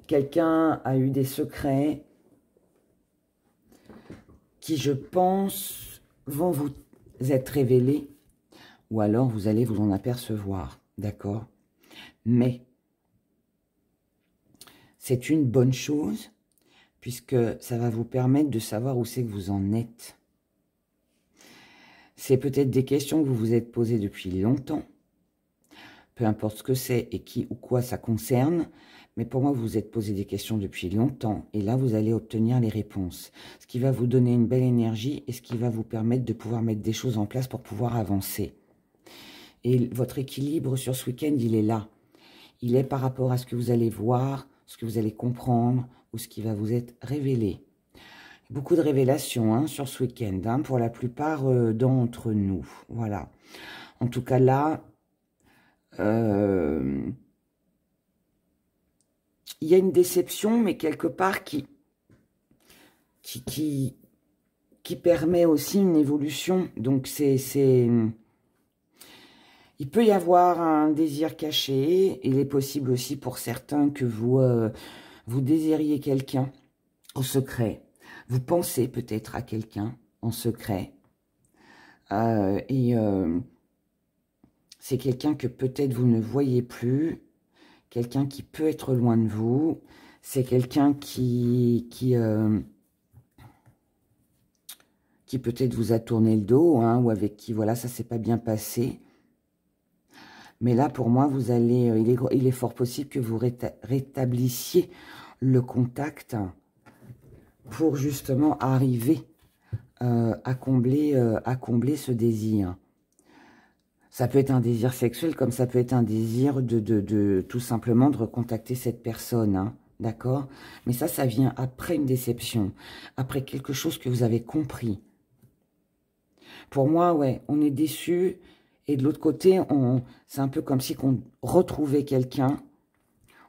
Quelqu'un a eu des secrets qui, je pense, vont vous être révélés. Ou alors, vous allez vous en apercevoir. D'accord? Mais, c'est une bonne chose, puisque ça va vous permettre de savoir où c'est que vous en êtes. C'est peut-être des questions que vous vous êtes posées depuis longtemps. Peu importe ce que c'est et qui ou quoi ça concerne. Mais pour moi, vous vous êtes posé des questions depuis longtemps. Et là, vous allez obtenir les réponses. Ce qui va vous donner une belle énergie et ce qui va vous permettre de pouvoir mettre des choses en place pour pouvoir avancer. Et votre équilibre sur ce week-end, il est là. Il est par rapport à ce que vous allez voir, ce que vous allez comprendre ou ce qui va vous être révélé. Beaucoup de révélations hein, sur ce week-end hein, pour la plupart d'entre nous. Voilà. En tout cas, là... il y a une déception, mais quelque part qui permet aussi une évolution. Donc, il peut y avoir un désir caché. Il est possible aussi pour certains que vous désiriez quelqu'un en secret. Vous pensez peut-être à quelqu'un en secret. C'est quelqu'un que peut-être vous ne voyez plus. Quelqu'un qui peut être loin de vous. C'est quelqu'un qui peut-être vous a tourné le dos, hein, ou avec qui, voilà, ça s'est pas bien passé. Mais là, pour moi, vous allez, il est fort possible que vous rétablissiez le contact pour justement arriver à combler ce désir. Ça peut être un désir sexuel, comme ça peut être un désir de tout simplement de recontacter cette personne, hein, d'accord? Mais ça vient après une déception, après quelque chose que vous avez compris. Pour moi, ouais, on est déçu. Et de l'autre côté, c'est un peu comme si on retrouvait quelqu'un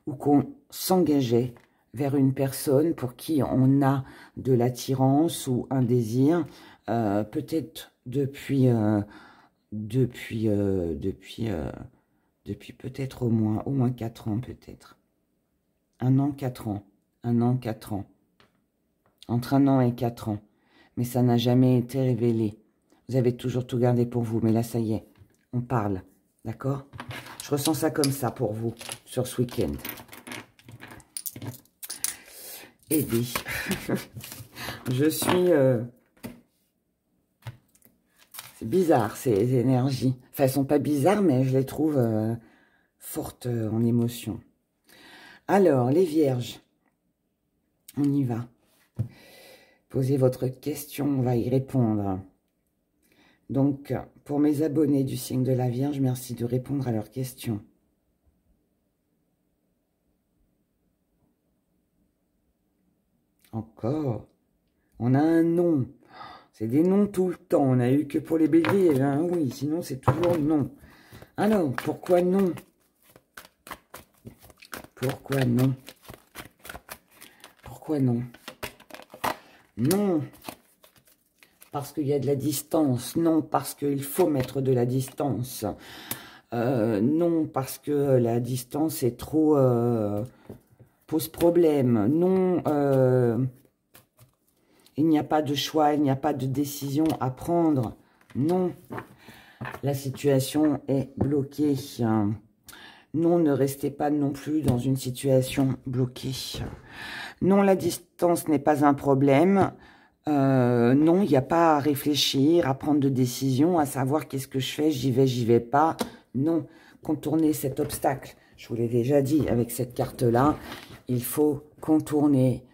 ou qu'on s'engageait vers une personne pour qui on a de l'attirance ou un désir, peut-être depuis peut-être au moins 4 ans, peut-être. 1 an, 4 ans. 1 an, 4 ans. Entre 1 an et 4 ans. Mais ça n'a jamais été révélé. Vous avez toujours tout gardé pour vous, mais là, ça y est. On parle, d'accord? Je ressens ça comme ça pour vous, sur ce week-end. Aidé. Je suis... C'est bizarre, ces énergies. Enfin, elles sont pas bizarres, mais je les trouve fortes en émotion. Alors, les vierges. On y va. Posez votre question, on va y répondre. Donc, pour mes abonnés du signe de la Vierge, merci de répondre à leurs questions. Encore. On a un non. C'est des noms tout le temps. On a eu que pour les béliers, il y a un oui. Sinon, c'est toujours non. Alors, pourquoi non? Pourquoi non? Pourquoi non? Non. Parce qu'il y a de la distance. Non, parce qu'il faut mettre de la distance. Non, parce que la distance est trop... pose problème. Non, il n'y a pas de choix, il n'y a pas de décision à prendre. Non, la situation est bloquée. Non, ne restez pas non plus dans une situation bloquée. Non, la distance n'est pas un problème. Non, il n'y a pas à réfléchir, à prendre de décision, à savoir qu'est-ce que je fais, j'y vais pas. Non, contourner cet obstacle. Je vous l'ai déjà dit, avec cette carte-là, il faut contourner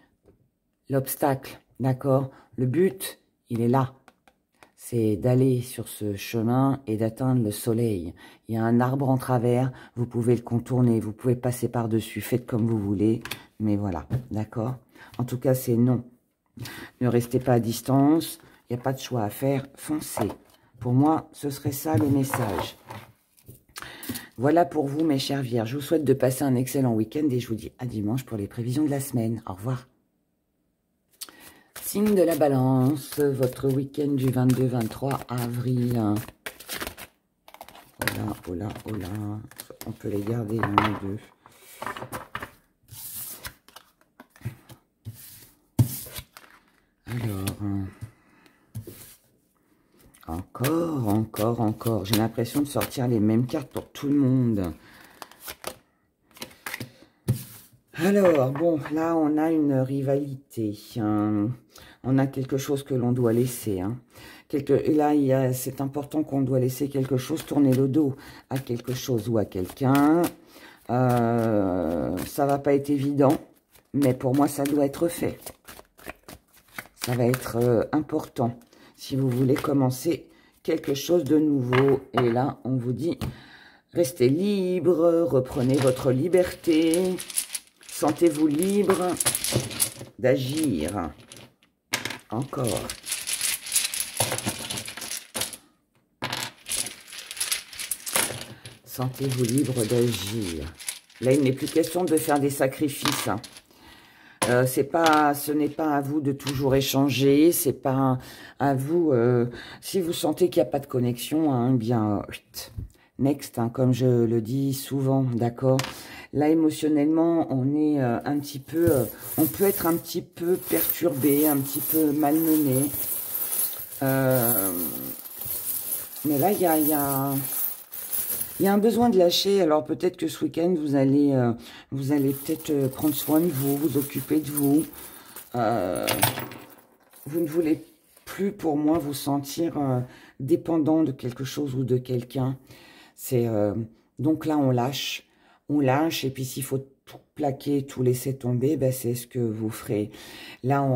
l'obstacle, d'accord? Le but, il est là. C'est d'aller sur ce chemin et d'atteindre le soleil. Il y a un arbre en travers, vous pouvez le contourner, vous pouvez passer par-dessus, faites comme vous voulez, mais voilà, d'accord? En tout cas, c'est non. Ne restez pas à distance, il n'y a pas de choix à faire, foncez. Pour moi, ce serait ça le message. Voilà pour vous, mes chers vierges. Je vous souhaite de passer un excellent week-end et je vous dis à dimanche pour les prévisions de la semaine. Au revoir. Signe de la balance, votre week-end du 22-23 avril. Oh là, oh là, oh là. On peut les garder, un ou deux. Alors, encore. J'ai l'impression de sortir les mêmes cartes pour tout le monde. Alors, bon, là, on a une rivalité. On a quelque chose que l'on doit laisser. Et là, c'est important qu'on doit laisser quelque chose, tourner le dos à quelque chose ou à quelqu'un. Ça va pas être évident, mais pour moi, ça doit être fait. Ça va être important si vous voulez commencer quelque chose de nouveau. Et là, on vous dit, restez libre, reprenez votre liberté, sentez-vous libre d'agir. Encore. Sentez-vous libre d'agir. Là, il n'est plus question de faire des sacrifices. Ce n'est pas à vous de toujours échanger, c'est pas à vous, si vous sentez qu'il n'y a pas de connexion, bien, next, comme je le dis souvent, d'accord. Là, émotionnellement, on est un petit peu, on peut être un petit peu perturbé, un petit peu malmené. Mais là, il y a un besoin de lâcher. Alors peut-être que ce week-end, vous allez peut-être prendre soin de vous, vous occuper de vous. Vous ne voulez plus, pour moi, vous sentir dépendant de quelque chose ou de quelqu'un. Donc là, on lâche. On lâche, et puis s'il faut tout plaquer, tout laisser tomber, ben c'est ce que vous ferez. Là,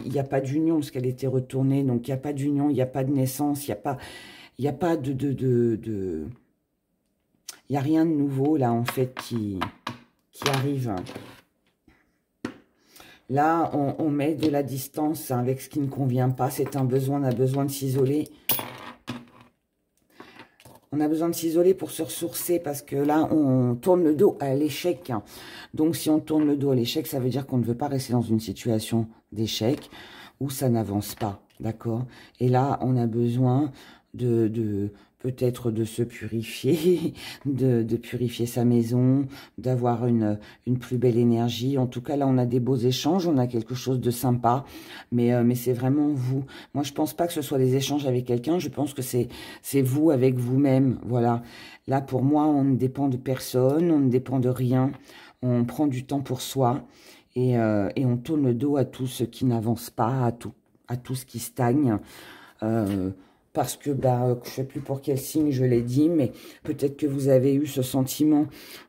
il n'y a pas d'union, parce qu'elle était retournée. Donc il n'y a pas d'union, il n'y a pas de naissance, il n'y a pas il n'y a rien de nouveau, là, en fait, qui arrive. Là, on met de la distance avec ce qui ne convient pas. C'est un besoin, on a besoin de s'isoler. On a besoin de s'isoler pour se ressourcer, parce que là, on tourne le dos à l'échec. Donc, si on tourne le dos à l'échec, ça veut dire qu'on ne veut pas rester dans une situation d'échec où ça n'avance pas, d'accord? Et là, on a besoin peut-être de se purifier, de purifier sa maison, d'avoir une plus belle énergie. En tout cas, là, on a des beaux échanges, on a quelque chose de sympa, mais c'est vraiment vous. Moi, je pense pas que ce soit des échanges avec quelqu'un, je pense que c'est vous avec vous-même, voilà. Là, pour moi, on ne dépend de personne, on ne dépend de rien, on prend du temps pour soi, et on tourne le dos à tout ce qui n'avance pas, à tout ce qui stagne, parce que, je ne sais plus pour quel signe je l'ai dit, mais peut-être que vous avez eu ce sentiment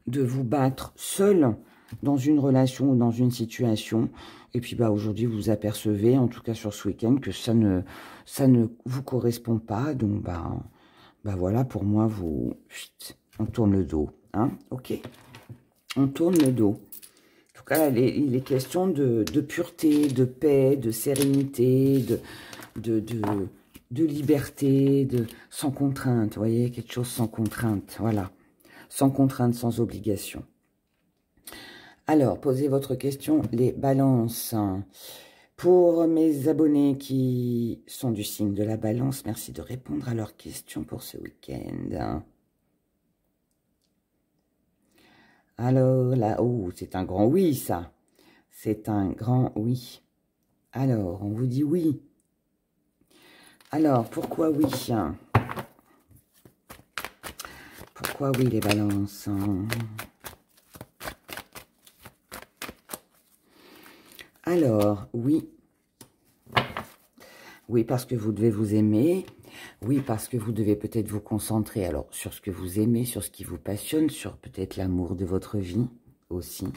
de vous battre seul dans une relation ou dans une situation. Et puis, aujourd'hui, vous vous apercevez, en tout cas sur ce week-end, que ça ne vous correspond pas. Donc, voilà, pour moi, on tourne le dos. Ok, on tourne le dos. Il faut cas, il est question de pureté, de paix, de sérénité, de liberté, sans contrainte. Vous voyez, quelque chose sans contrainte. Voilà. Sans contrainte, sans obligation. Alors, posez votre question, les balances. Pour mes abonnés qui sont du signe de la balance, merci de répondre à leurs questions pour ce week-end. Alors là, oh, c'est un grand oui, ça. C'est un grand oui. Alors, on vous dit oui. Alors, pourquoi oui? Pourquoi oui, les balances? Alors, oui. Oui, parce que vous devez vous aimer. Oui, parce que vous devez peut-être vous concentrer alors sur ce que vous aimez, sur ce qui vous passionne, sur peut-être l'amour de votre vie aussi.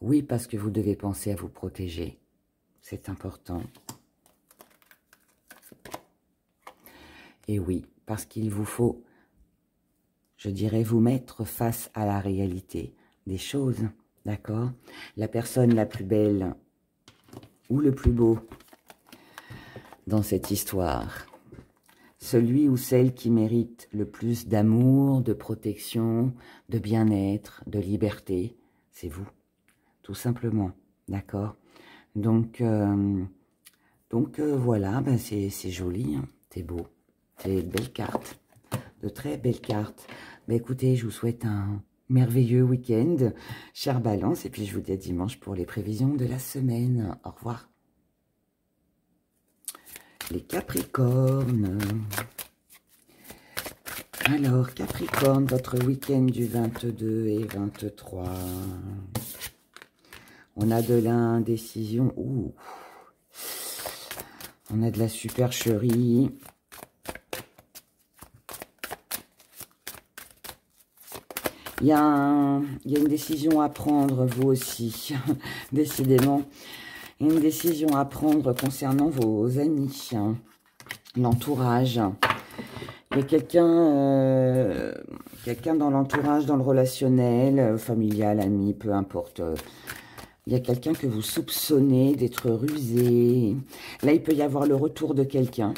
Oui, parce que vous devez penser à vous protéger. C'est important. Et oui, parce qu'il vous faut, je dirais, vous mettre face à la réalité des choses, d'accord? La personne la plus belle ou le plus beau dans cette histoire, celui ou celle qui mérite le plus d'amour, de protection, de bien-être, de liberté, c'est vous, tout simplement, d'accord? Donc voilà, ben c'est joli, hein, c'est beau, c'est de belles cartes, de très belles cartes. Ben écoutez, je vous souhaite un merveilleux week-end, chère Balance, et puis je vous dis à dimanche pour les prévisions de la semaine. Au revoir. Les Capricornes. Alors, Capricorne, votre week-end du 22 et 23. On a de l'indécision. Ouh. On a de la supercherie. Il y a une décision à prendre, vous aussi, décidément. Il y a une décision à prendre concernant vos amis, l'entourage. Il y a quelqu'un dans l'entourage, dans le relationnel, familial, ami, peu importe. Il y a quelqu'un que vous soupçonnez d'être rusé. Là, il peut y avoir le retour de quelqu'un.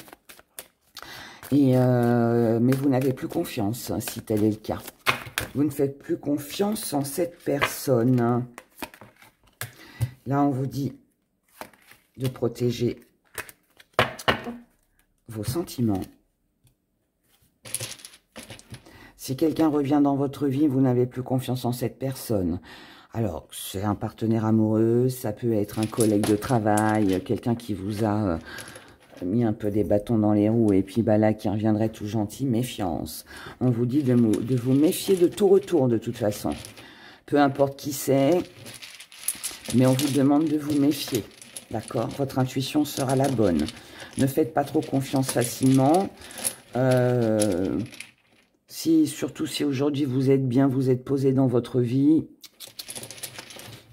Mais vous n'avez plus confiance, si tel est le cas. Vous ne faites plus confiance en cette personne. Là, on vous dit de protéger vos sentiments. Si quelqu'un revient dans votre vie, vous n'avez plus confiance en cette personne. Alors, c'est un partenaire amoureux, ça peut être un collègue de travail, quelqu'un qui vous a mis un peu des bâtons dans les roues, et puis bah là, qui reviendrait tout gentil, méfiance. On vous dit de vous méfier de tout retour, de toute façon. Peu importe qui c'est, mais on vous demande de vous méfier, d'accord? Votre intuition sera la bonne. Ne faites pas trop confiance facilement. Surtout si aujourd'hui vous êtes bien, vous êtes posé dans votre vie,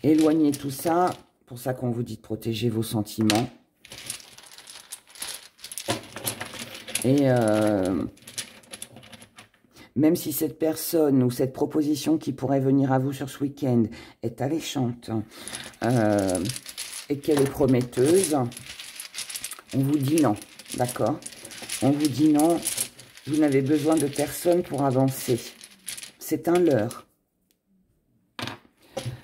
éloignez tout ça. Pour ça qu'on vous dit de protéger vos sentiments. Et même si cette personne ou cette proposition qui pourrait venir à vous sur ce week-end est alléchante et qu'elle est prometteuse, on vous dit non, d'accord? On vous dit non. Vous n'avez besoin de personne pour avancer. C'est un leurre.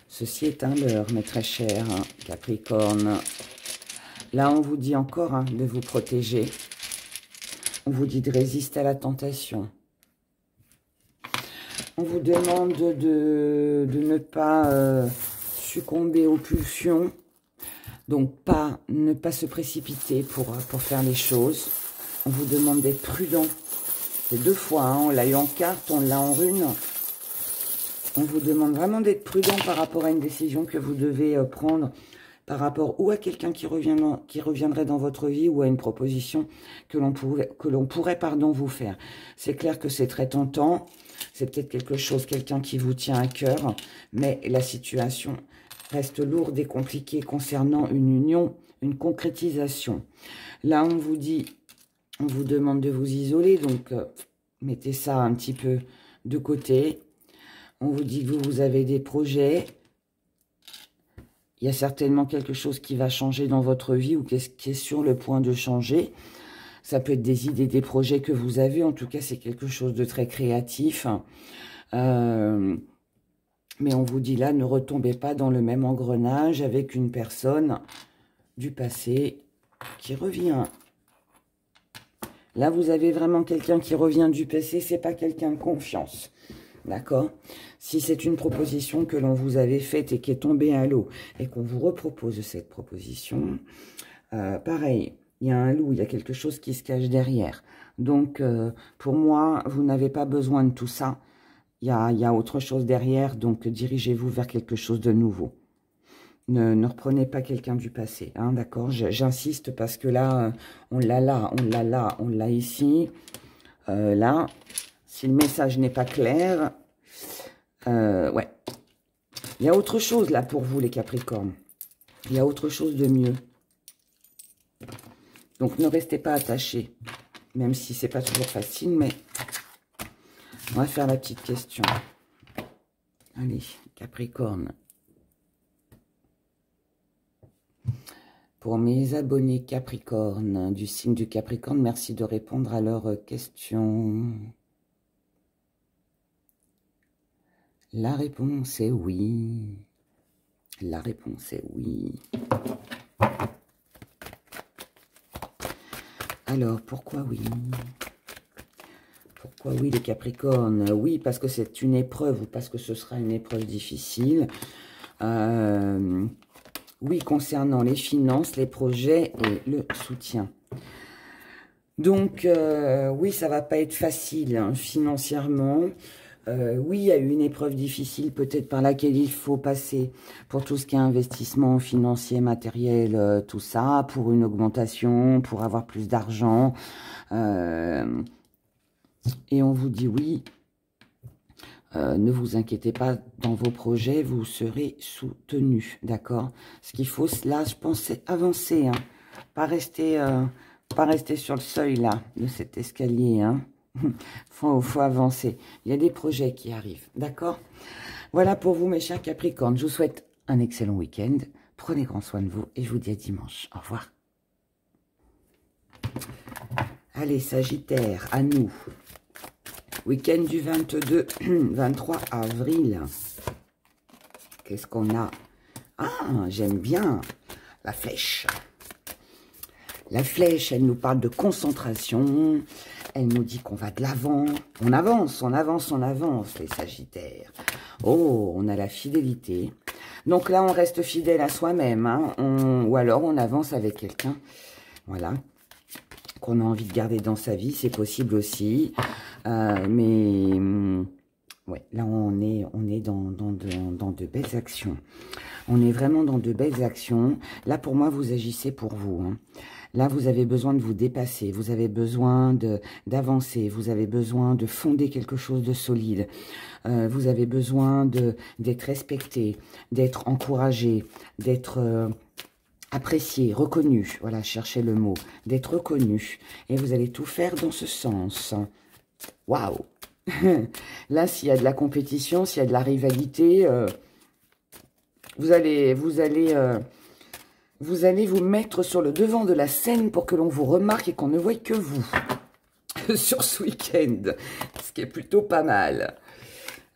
Ceci est un leurre, mes très chers Capricorne. Là, on vous dit encore de vous protéger. On vous dit de résister à la tentation. On vous demande de ne pas succomber aux pulsions. Donc, ne pas se précipiter pour faire les choses. On vous demande d'être prudent. C'est deux fois, on l'a eu en carte, on l'a en rune. On vous demande vraiment d'être prudent par rapport à une décision que vous devez prendre, par rapport ou à quelqu'un qui reviendrait dans votre vie, ou à une proposition que l'on pourrait vous faire. C'est clair que c'est très tentant, c'est peut-être quelqu'un qui vous tient à cœur, mais la situation reste lourde et compliquée concernant une union, une concrétisation. Là, on vous dit... On vous demande de vous isoler, donc mettez ça un petit peu de côté. On vous dit que vous avez des projets. Il y a certainement quelque chose qui va changer dans votre vie ou qui est sur le point de changer. Ça peut être des idées, des projets que vous avez. En tout cas, c'est quelque chose de très créatif. Mais on vous dit là, ne retombez pas dans le même engrenage avec une personne du passé qui revient. Là, vous avez vraiment quelqu'un qui revient du passé. C'est pas quelqu'un de confiance. D'accord? Si c'est une proposition que l'on vous avait faite et qui est tombée à l'eau et qu'on vous repropose cette proposition, pareil, il y a un loup, il y a quelque chose qui se cache derrière. Donc, pour moi, vous n'avez pas besoin de tout ça. Il y a autre chose derrière, donc dirigez-vous vers quelque chose de nouveau. Ne reprenez pas quelqu'un du passé, hein, d'accord? J'insiste parce que là, on l'a là, on l'a là, on l'a ici. Là, si le message n'est pas clair, ouais. Il y a autre chose là pour vous, les Capricornes. Il y a autre chose de mieux. Donc, ne restez pas attachés, même si c'est pas toujours facile, mais on va faire la petite question. Allez, Capricorne. Pour mes abonnés Capricorne, du signe du Capricorne, merci de répondre à leurs questions. La réponse est oui. La réponse est oui. Alors, pourquoi oui? Pourquoi oui, les Capricornes? Oui, parce que c'est une épreuve ou parce que ce sera une épreuve difficile. Oui, concernant les finances, les projets et le soutien. Donc, oui, ça va pas être facile hein, financièrement. Oui, il y a eu une épreuve difficile peut-être par laquelle il faut passer pour tout ce qui est investissement financier, matériel, tout ça, pour une augmentation, pour avoir plus d'argent. Et on vous dit oui, ne vous inquiétez pas, dans vos projets, vous serez soutenus, d'accord? Ce qu'il faut, là, je pense, c'est avancer, hein, pas rester sur le seuil, là, de cet escalier, hein. faut avancer. Il y a des projets qui arrivent, d'accord? Voilà pour vous, mes chers Capricornes. Je vous souhaite un excellent week-end. Prenez grand soin de vous et je vous dis à dimanche. Au revoir. Allez, Sagittaire, à nous. Week-end du 22-23 avril. Qu'est-ce qu'on a? Ah, j'aime bien la flèche. La flèche, elle nous parle de concentration. Elle nous dit qu'on va de l'avant. On avance, on avance, on avance, les Sagittaires. Oh, on a la fidélité. Donc là, on reste fidèle à soi-même. Hein. Ou alors, on avance avec quelqu'un. Voilà. Qu'on a envie de garder dans sa vie. C'est possible aussi. Mais ouais, là, on est dans de belles actions. On est vraiment dans de belles actions. Là, pour moi, vous agissez pour vous. Hein. Là, vous avez besoin de vous dépasser, vous avez besoin d'avancer, vous avez besoin de fonder quelque chose de solide, vous avez besoin d'être respecté, d'être encouragé, d'être apprécié, reconnu, voilà, cherchez le mot, d'être reconnu, et vous allez tout faire dans ce sens. Waouh! Là, s'il y a de la compétition, s'il y a de la rivalité, vous allez vous mettre sur le devant de la scène pour que l'on vous remarque et qu'on ne voie que vous sur ce week-end, ce qui est plutôt pas mal.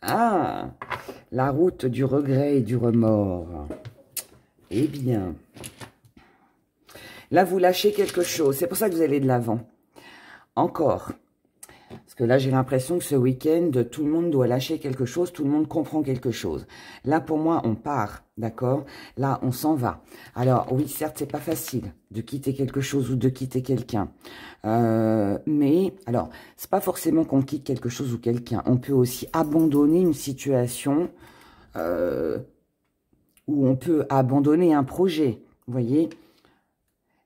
Ah, la route du regret et du remords. Eh bien, là, vous lâchez quelque chose. C'est pour ça que vous allez de l'avant. Encore. Parce que là, j'ai l'impression que ce week-end, tout le monde doit lâcher quelque chose, tout le monde comprend quelque chose. Là, pour moi, on part, d'accord? Là, on s'en va. Alors, oui, certes, c'est pas facile de quitter quelque chose ou de quitter quelqu'un. Mais, alors, c'est pas forcément qu'on quitte quelque chose ou quelqu'un. On peut aussi abandonner une situation où on peut abandonner un projet, vous voyez?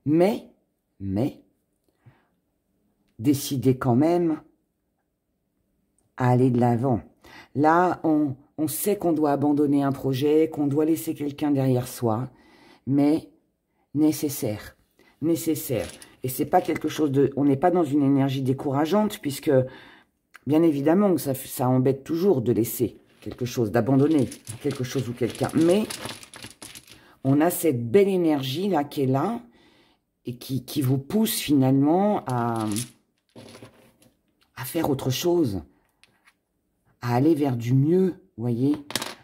Mais, décider quand même à aller de l'avant. Là, on sait qu'on doit abandonner un projet, qu'on doit laisser quelqu'un derrière soi, mais nécessaire. Nécessaire. Et c'est pas quelque chose de... On n'est pas dans une énergie décourageante, puisque, bien évidemment, ça embête toujours de laisser quelque chose, d'abandonner quelque chose ou quelqu'un. Mais on a cette belle énergie là qui est là et qui vous pousse finalement à faire autre chose, à aller vers du mieux, vous voyez.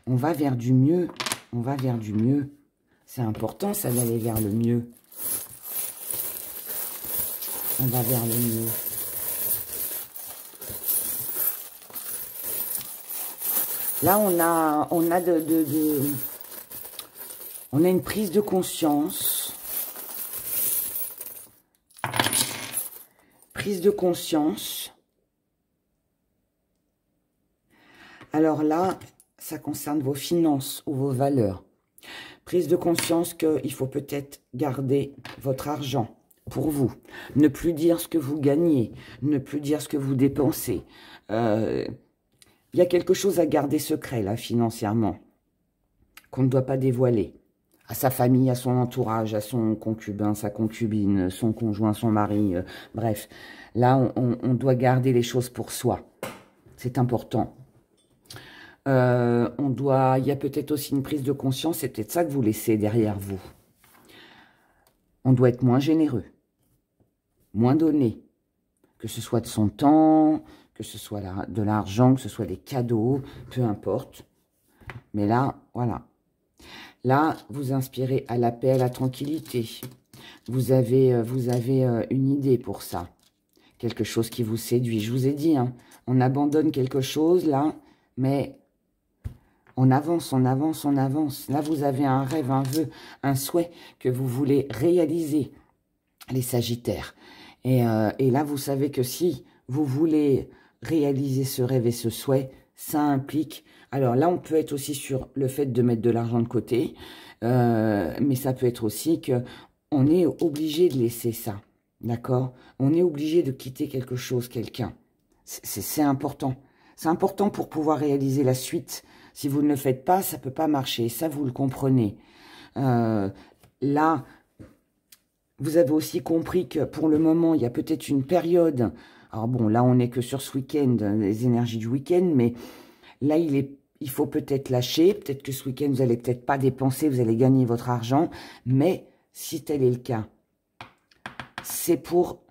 On va vers du mieux, on va vers du mieux. C'est important ça d'aller vers le mieux. On va vers le mieux. Là, on a une prise de conscience. Prise de conscience. Alors là, ça concerne vos finances ou vos valeurs. Prise de conscience qu'il faut peut-être garder votre argent pour vous. Ne plus dire ce que vous gagnez. Ne plus dire ce que vous dépensez. Il y a quelque chose à garder secret, là, financièrement, qu'on ne doit pas dévoiler. À sa famille, à son entourage, à son concubin, sa concubine, son conjoint, son mari, bref. Là, on doit garder les choses pour soi. C'est important. Il y a peut-être aussi une prise de conscience, c'est peut-être ça que vous laissez derrière vous. On doit être moins généreux, moins donné, que ce soit de son temps, que ce soit de l'argent, que ce soit des cadeaux, peu importe. Mais là, voilà. Là, vous inspirez à la paix, à la tranquillité. Vous avez une idée pour ça. Quelque chose qui vous séduit. Je vous ai dit, hein, on abandonne quelque chose là, mais on avance, on avance, on avance. Là, vous avez un rêve, un vœu, un souhait que vous voulez réaliser, les Sagittaires. Et là, vous savez que si vous voulez réaliser ce rêve et ce souhait, ça implique... Alors là, on peut être aussi sur le fait de mettre de l'argent de côté, mais ça peut être aussi que on est obligé de laisser ça, d'accord? On est obligé de quitter quelque chose, quelqu'un. C'est important. C'est important pour pouvoir réaliser la suite. Si vous ne le faites pas, ça ne peut pas marcher. Ça, vous le comprenez. Là, vous avez aussi compris que pour le moment, il y a peut-être une période... Alors bon, là, on n'est que sur ce week-end, les énergies du week-end, mais là, il faut peut-être lâcher. Peut-être que ce week-end, vous n'allez peut-être pas dépenser, vous allez gagner votre argent. Mais si tel est le cas, c'est pour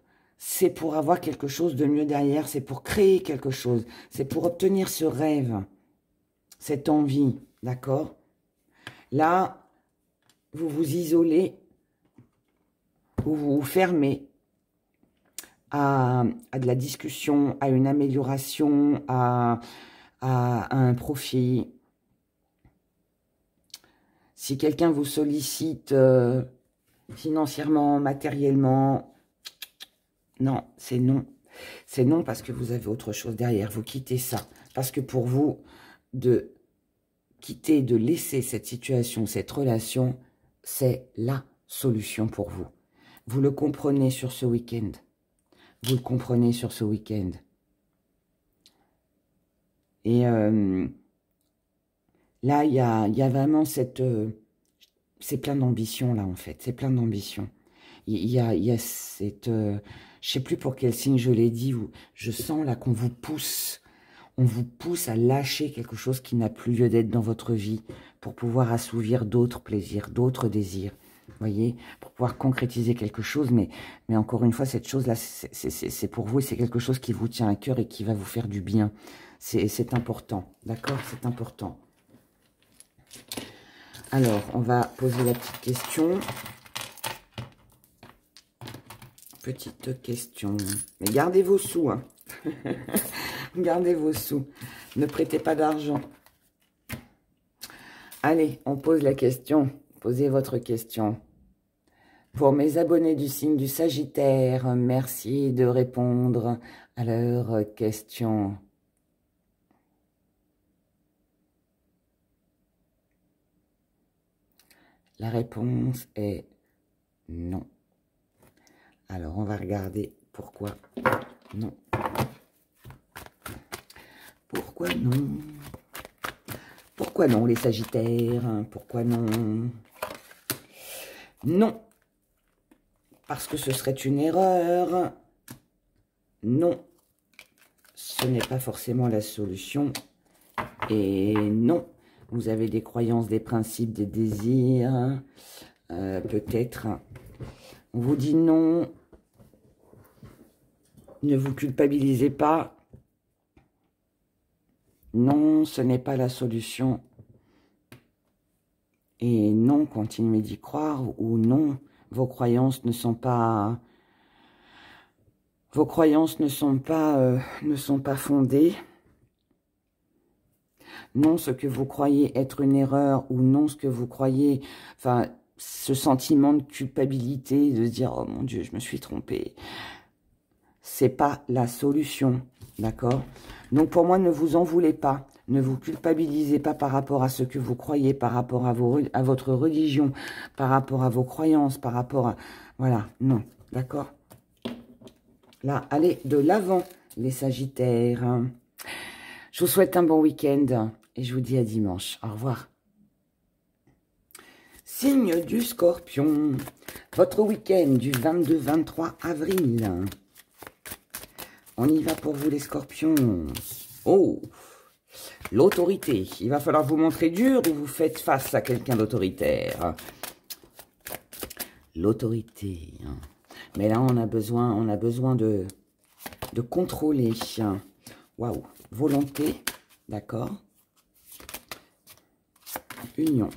avoir quelque chose de mieux derrière. C'est pour créer quelque chose. C'est pour obtenir ce rêve, cette envie, d'accord? Là, vous vous isolez ou vous vous fermez à de la discussion, à une amélioration, à un profit. Si quelqu'un vous sollicite financièrement, matériellement, non, c'est non. C'est non parce que vous avez autre chose derrière. Vous quittez ça. Parce que pour vous, de quitter, de laisser cette situation, cette relation, c'est la solution pour vous. Vous le comprenez sur ce week-end. Vous le comprenez sur ce week-end. Et là, il y a vraiment cette... c'est plein d'ambition, là, en fait. C'est plein d'ambition. Il y a cette... je sais plus pour quel signe je l'ai dit. Je sens, là, qu'on vous pousse. On vous pousse à lâcher quelque chose qui n'a plus lieu d'être dans votre vie pour pouvoir assouvir d'autres plaisirs, d'autres désirs. Vous voyez, pour pouvoir concrétiser quelque chose, mais encore une fois, cette chose-là, c'est pour vous, c'est quelque chose qui vous tient à cœur et qui va vous faire du bien. C'est important, d'accord? C'est important. Alors, on va poser la petite question. Petite question. Mais gardez vos sous, hein. Gardez vos sous. Ne prêtez pas d'argent. Allez, on pose la question. Posez votre question. Pour mes abonnés du signe du Sagittaire, merci de répondre à leurs questions. La réponse est non. Alors, on va regarder pourquoi non. Pourquoi non? Pourquoi non, les Sagittaires? Pourquoi non? Non. Parce que ce serait une erreur. Non. Ce n'est pas forcément la solution. Et non, vous avez des croyances, des principes, des désirs. Peut-être, on vous dit non. Ne vous culpabilisez pas. Non, ce n'est pas la solution. Et non, continuez d'y croire. Ou non, vos croyances ne sont pas... Vos croyances ne sont pas fondées. Non, ce que vous croyez être une erreur, ou non, ce que vous croyez... Enfin, ce sentiment de culpabilité, de se dire « Oh mon Dieu, je me suis trompée », c'est pas la solution, d'accord? Donc pour moi, ne vous en voulez pas. Ne vous culpabilisez pas par rapport à ce que vous croyez, par rapport à votre religion, par rapport à vos croyances, par rapport à... Voilà, non, d'accord? Là, allez de l'avant, les Sagittaires. Je vous souhaite un bon week-end et je vous dis à dimanche. Au revoir. Signe du Scorpion. Votre week-end du 22-23 avril. On y va pour vous les Scorpions. Oh, l'autorité. Il va falloir vous montrer dur ou vous faites face à quelqu'un d'autoritaire. L'autorité. Mais là, on a besoin de contrôler. Waouh. Volonté. D'accord. Union.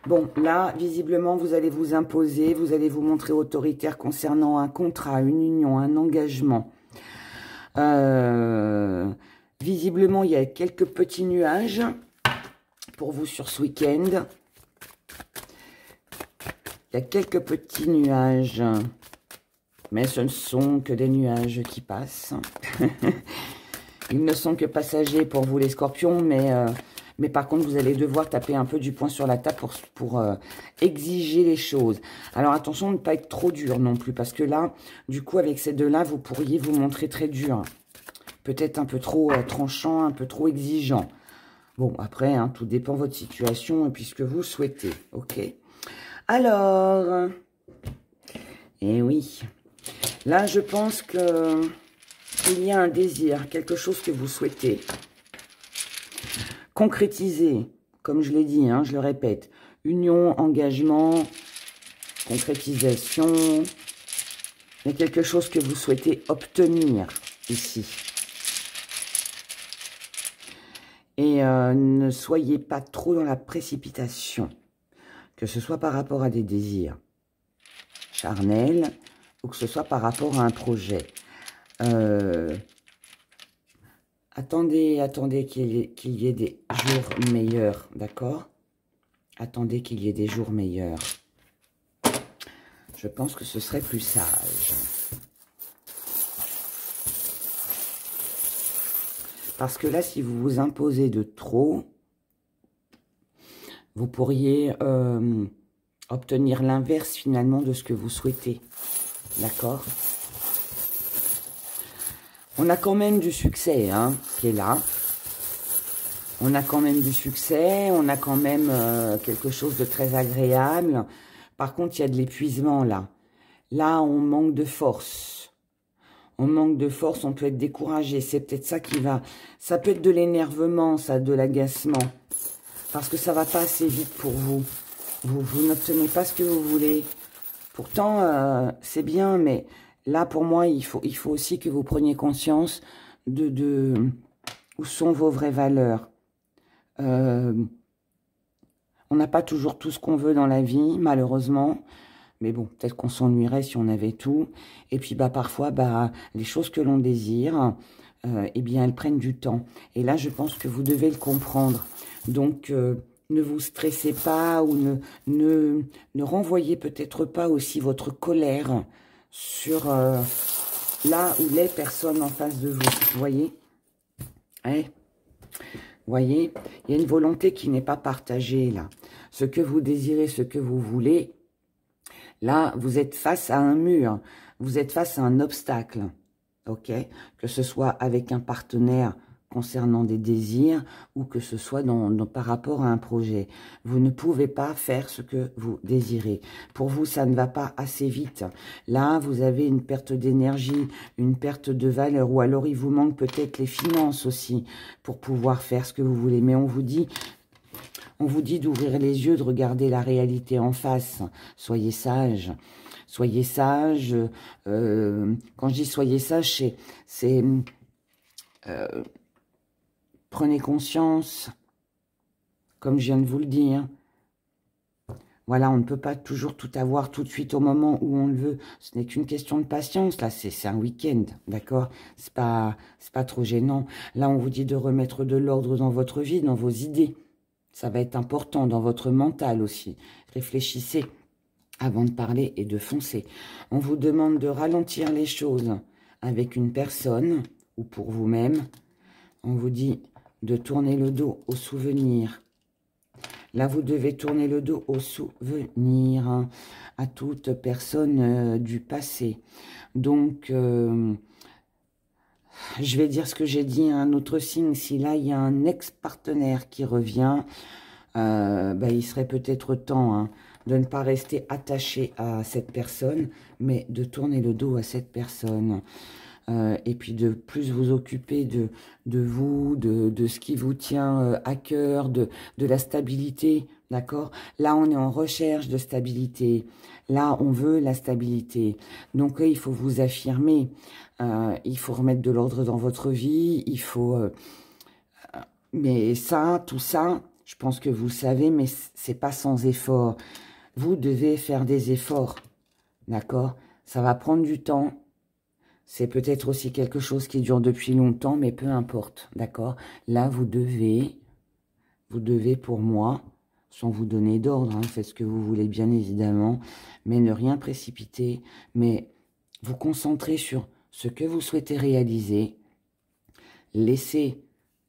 Bon, là, visiblement, vous allez vous imposer. Vous allez vous montrer autoritaire concernant un contrat, une union, un engagement. Visiblement, il y a quelques petits nuages pour vous sur ce week-end. Il y a quelques petits nuages, mais ce ne sont que des nuages qui passent. Ils ne sont que passagers pour vous les Scorpions, mais par contre, vous allez devoir taper un peu du poing sur la table pour exiger les choses. Alors attention de ne pas être trop dur non plus, parce que là, du coup, avec ces deux-là, vous pourriez vous montrer très dur. Peut-être un peu trop tranchant, un peu trop exigeant. Bon, après, hein, tout dépend de votre situation et puis ce que vous souhaitez. Ok. Alors, eh oui. Là, je pense que il y a un désir, quelque chose que vous souhaitez concrétiser, comme je l'ai dit, hein, je le répète. Union, engagement, concrétisation. Il y a quelque chose que vous souhaitez obtenir ici. Et ne soyez pas trop dans la précipitation, que ce soit par rapport à des désirs charnels ou que ce soit par rapport à un projet. Attendez qu'il y ait des jours meilleurs, d'accord? Attendez qu'il y ait des jours meilleurs. Je pense que ce serait plus sage. Parce que là, si vous vous imposez de trop, vous pourriez obtenir l'inverse finalement de ce que vous souhaitez. D'accord? On a quand même du succès hein, qui est là. On a quand même du succès, on a quand même quelque chose de très agréable. Par contre, il y a de l'épuisement là. Là, on manque de force. On manque de force, on peut être découragé. C'est peut-être ça qui va... Ça peut être de l'énervement, ça, de l'agacement. Parce que ça ne va pas assez vite pour vous. Vous n'obtenez pas ce que vous voulez. Pourtant, c'est bien, mais là, pour moi, il faut aussi que vous preniez conscience de où sont vos vraies valeurs. On n'a pas toujours tout ce qu'on veut dans la vie, malheureusement. Mais bon, peut-être qu'on s'ennuierait si on avait tout. Et puis, parfois, les choses que l'on désire, eh bien, elles prennent du temps. Et là, je pense que vous devez le comprendre. Donc, ne vous stressez pas ou ne renvoyez peut-être pas aussi votre colère sur là ou les personnes en face de vous. Vous voyez? Ouais. Vous voyez? Il y a une volonté qui n'est pas partagée, là. Ce que vous désirez, ce que vous voulez... Là, vous êtes face à un mur, vous êtes face à un obstacle, ok? Que ce soit avec un partenaire concernant des désirs ou que ce soit par rapport à un projet. Vous ne pouvez pas faire ce que vous désirez. Pour vous, ça ne va pas assez vite. Là, vous avez une perte d'énergie, une perte de valeur, ou alors il vous manque peut-être les finances aussi pour pouvoir faire ce que vous voulez. Mais on vous dit d'ouvrir les yeux, de regarder la réalité en face. Soyez sage. Soyez sage. Quand je dis soyez sage, c'est prenez conscience, comme je viens de vous le dire. Voilà, on ne peut pas toujours tout avoir tout de suite au moment où on le veut. Ce n'est qu'une question de patience. Là, c'est un week-end, d'accord? C'est pas trop gênant. Là, on vous dit de remettre de l'ordre dans votre vie, dans vos idées. Ça va être important, dans votre mental aussi. Réfléchissez avant de parler et de foncer. On vous demande de ralentir les choses avec une personne ou pour vous-même. On vous dit de tourner le dos aux souvenirs. Là, vous devez tourner le dos aux souvenirs, hein, à toute personne du passé. Donc, je vais dire ce que j'ai dit à un autre signe. Si là, il y a un ex-partenaire qui revient, il serait peut-être temps hein, de ne pas rester attaché à cette personne, mais de tourner le dos à cette personne. Et puis de plus vous occuper de vous, de ce qui vous tient à cœur, de la stabilité, d'accord? Là, on est en recherche de stabilité. Là, on veut la stabilité. Donc, il faut vous affirmer. Il faut remettre de l'ordre dans votre vie. Il faut... mais ça, tout ça, je pense que vous le savez, mais c'est pas sans effort. Vous devez faire des efforts, d'accord? Ça va prendre du temps. C'est peut-être aussi quelque chose qui dure depuis longtemps, mais peu importe, d'accord? Là, vous devez pour moi, sans vous donner d'ordre, hein, faites ce que vous voulez bien évidemment, mais ne rien précipiter, mais vous concentrer sur ce que vous souhaitez réaliser, laissez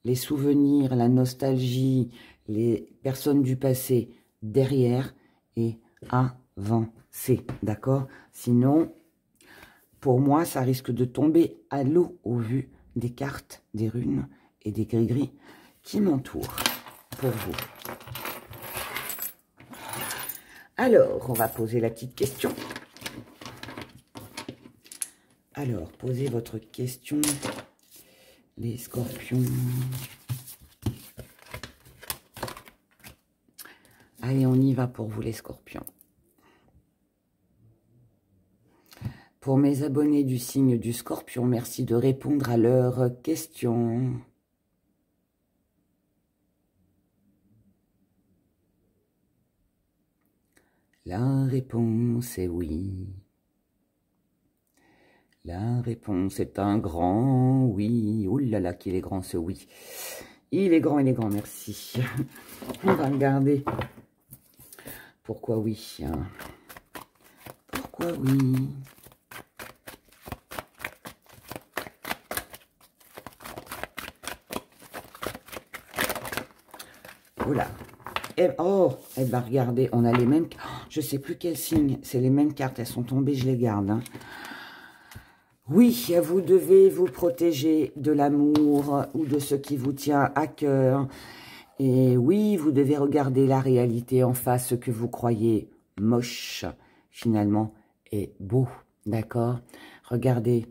les souvenirs, la nostalgie, les personnes du passé derrière et avancer, d'accord? Sinon... pour moi, ça risque de tomber à l'eau au vu des cartes, des runes et des gris-gris qui m'entourent pour vous. Alors, on va poser la petite question. Alors, posez votre question, les scorpions. Allez, on y va pour vous, les scorpions. Pour mes abonnés du signe du Scorpion, merci de répondre à leurs questions. La réponse est oui. La réponse est un grand oui. Ouh là là, qu'il est grand ce oui. Il est grand, merci. On va regarder. Pourquoi oui, hein? Pourquoi oui? Voilà. Oh, elle va regarder. On a les mêmes... Oh, je sais plus quel signe. C'est les mêmes cartes. Elles sont tombées, je les garde. Hein. Oui, vous devez vous protéger de l'amour ou de ce qui vous tient à cœur. Et oui, vous devez regarder la réalité en face. Ce que vous croyez moche, finalement, est beau. D'accord? Regardez.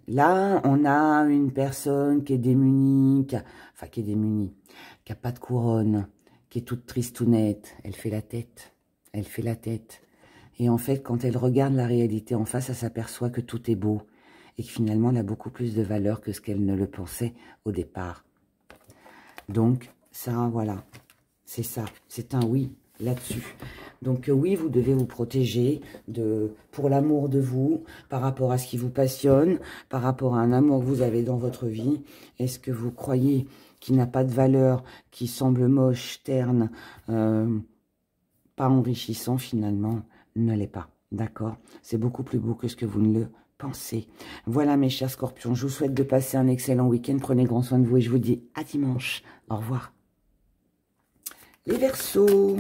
Là, on a une personne qui est démunie, qui n'a pas de couronne, qui est toute tristounette. Elle fait la tête. Elle fait la tête. Et en fait, quand elle regarde la réalité en face, elle s'aperçoit que tout est beau. Et que finalement, elle a beaucoup plus de valeur que ce qu'elle ne le pensait au départ. Donc, ça, voilà. C'est ça. C'est un oui là-dessus. Donc, oui, vous devez vous protéger pour l'amour de vous, par rapport à ce qui vous passionne, par rapport à un amour que vous avez dans votre vie. Est-ce que vous croyez qui n'a pas de valeur, qui semble moche, terne, pas enrichissant finalement, ne l'est pas, d'accord? C'est beaucoup plus beau que ce que vous ne le pensez. Voilà mes chers scorpions, je vous souhaite de passer un excellent week-end, prenez grand soin de vous et je vous dis à dimanche, au revoir. Les Verseaux,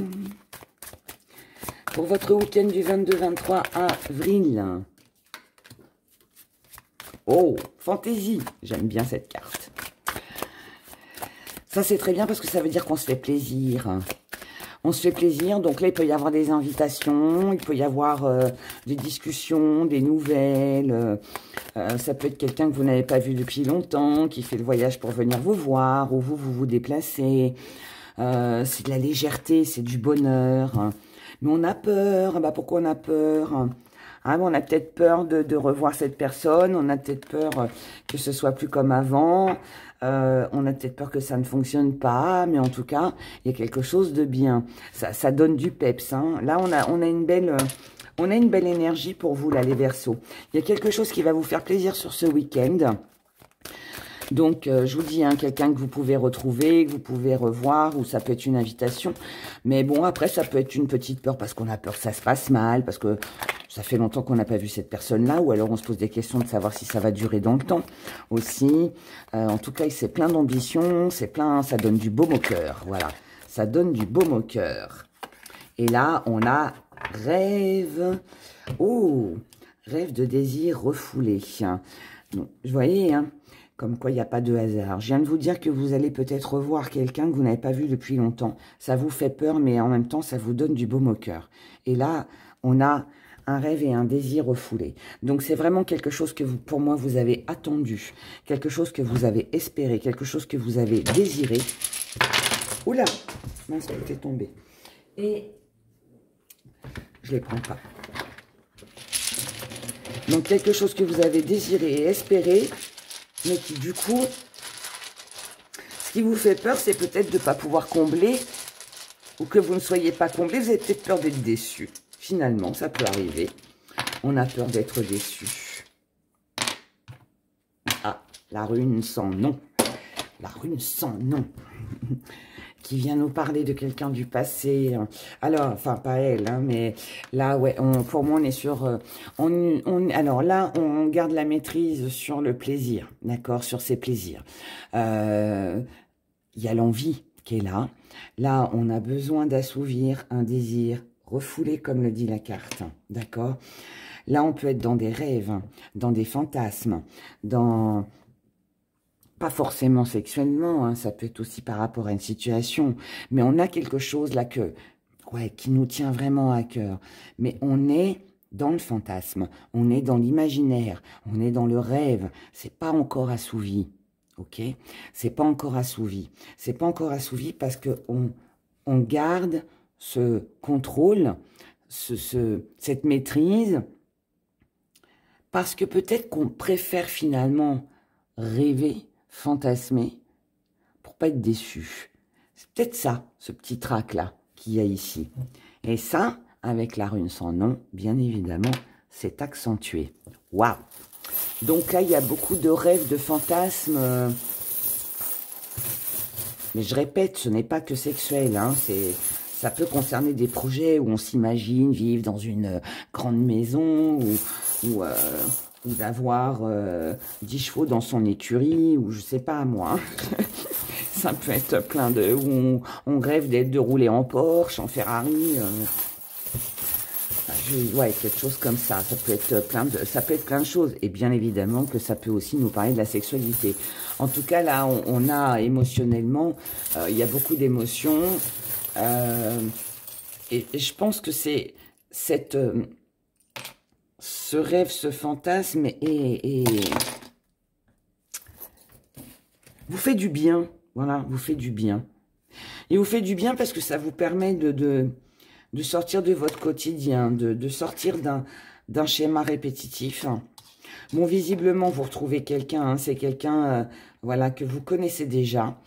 pour votre week-end du 22-23 avril. Oh, fantaisie, j'aime bien cette carte. Ça, c'est très bien parce que ça veut dire qu'on se fait plaisir. On se fait plaisir, donc là, il peut y avoir des invitations, il peut y avoir des discussions, des nouvelles. Ça peut être quelqu'un que vous n'avez pas vu depuis longtemps, qui fait le voyage pour venir vous voir, ou vous déplacez. C'est de la légèreté, c'est du bonheur. Mais on a peur. Bah, pourquoi on a peur? On a peut-être peur de revoir cette personne, on a peut-être peur que ce soit plus comme avant, on a peut-être peur que ça ne fonctionne pas, mais en tout cas, il y a quelque chose de bien. Ça donne du peps. Hein. Là, on a une belle énergie pour vous, là, les Verseaux. Il y a quelque chose qui va vous faire plaisir sur ce week-end. Donc, je vous dis, hein, quelqu'un que vous pouvez retrouver, que vous pouvez revoir, ou ça peut être une invitation. Mais bon, après, ça peut être une petite peur parce qu'on a peur que ça se passe mal, parce que ça fait longtemps qu'on n'a pas vu cette personne-là, ou alors on se pose des questions de savoir si ça va durer dans le temps aussi. En tout cas, c'est plein d'ambition, c'est plein, ça donne du baume au cœur, voilà. Ça donne du baume au cœur. Et là, on a rêve. Oh, rêve de désir refoulé. Donc, vous voyez, hein, comme quoi il n'y a pas de hasard. Je viens de vous dire que vous allez peut-être revoir quelqu'un que vous n'avez pas vu depuis longtemps. Ça vous fait peur, mais en même temps, ça vous donne du baume au cœur. Et là, on a un rêve et un désir refoulé. Donc, c'est vraiment quelque chose que vous, pour moi, vous avez attendu. Quelque chose que vous avez espéré. Quelque chose que vous avez désiré. Oula, mince, tout est tombé. Et je ne les prends pas. Donc, quelque chose que vous avez désiré et espéré, mais qui, du coup, ce qui vous fait peur, c'est peut-être de ne pas pouvoir combler, ou que vous ne soyez pas comblé. Vous avez peut-être peur d'être déçu. Finalement, ça peut arriver. On a peur d'être déçu. Ah, la rune sans nom. La rune sans nom. Qui vient nous parler de quelqu'un du passé. Alors, enfin, pas elle, hein, mais là, ouais, pour moi, on est sur... alors là, on garde la maîtrise sur le plaisir, d'accord, sur ses plaisirs. Il y a l'envie qui est là. Là, on a besoin d'assouvir un désir refoulé, comme le dit la carte, d'accord. Là, on peut être dans des rêves, dans des fantasmes, dans... Pas forcément sexuellement, hein, ça peut être aussi par rapport à une situation. Mais on a quelque chose là qui nous tient vraiment à cœur. Mais on est dans le fantasme, on est dans l'imaginaire, on est dans le rêve. C'est pas encore assouvi, ok? C'est pas encore assouvi. C'est pas encore assouvi parce que on garde ce contrôle, cette maîtrise, parce que peut-être qu'on préfère finalement rêver, fantasmer, pour pas être déçu. C'est peut-être ça, ce petit trac-là, qu'il y a ici. Et ça, avec la rune sans nom, bien évidemment, c'est accentué. Waouh! Donc là, il y a beaucoup de rêves, de fantasmes. Mais je répète, ce n'est pas que sexuel, hein, ça peut concerner des projets où on s'imagine vivre dans une grande maison, ou d'avoir 10 chevaux dans son écurie, ou je sais pas moi. Ça peut être plein de... où on rêve de rouler en Porsche, en Ferrari. Ouais, quelque chose comme ça. Ça peut être plein de choses. Et bien évidemment que ça peut aussi nous parler de la sexualité. En tout cas, là, on a émotionnellement, il y a beaucoup d'émotions. Et je pense que c'est ce rêve, ce fantasme, et vous fait du bien. Voilà, vous fait du bien. Et vous fait du bien parce que ça vous permet de sortir de votre quotidien, de sortir d'un schéma répétitif. Bon, visiblement, vous retrouvez quelqu'un, hein, c'est quelqu'un voilà, que vous connaissez déjà.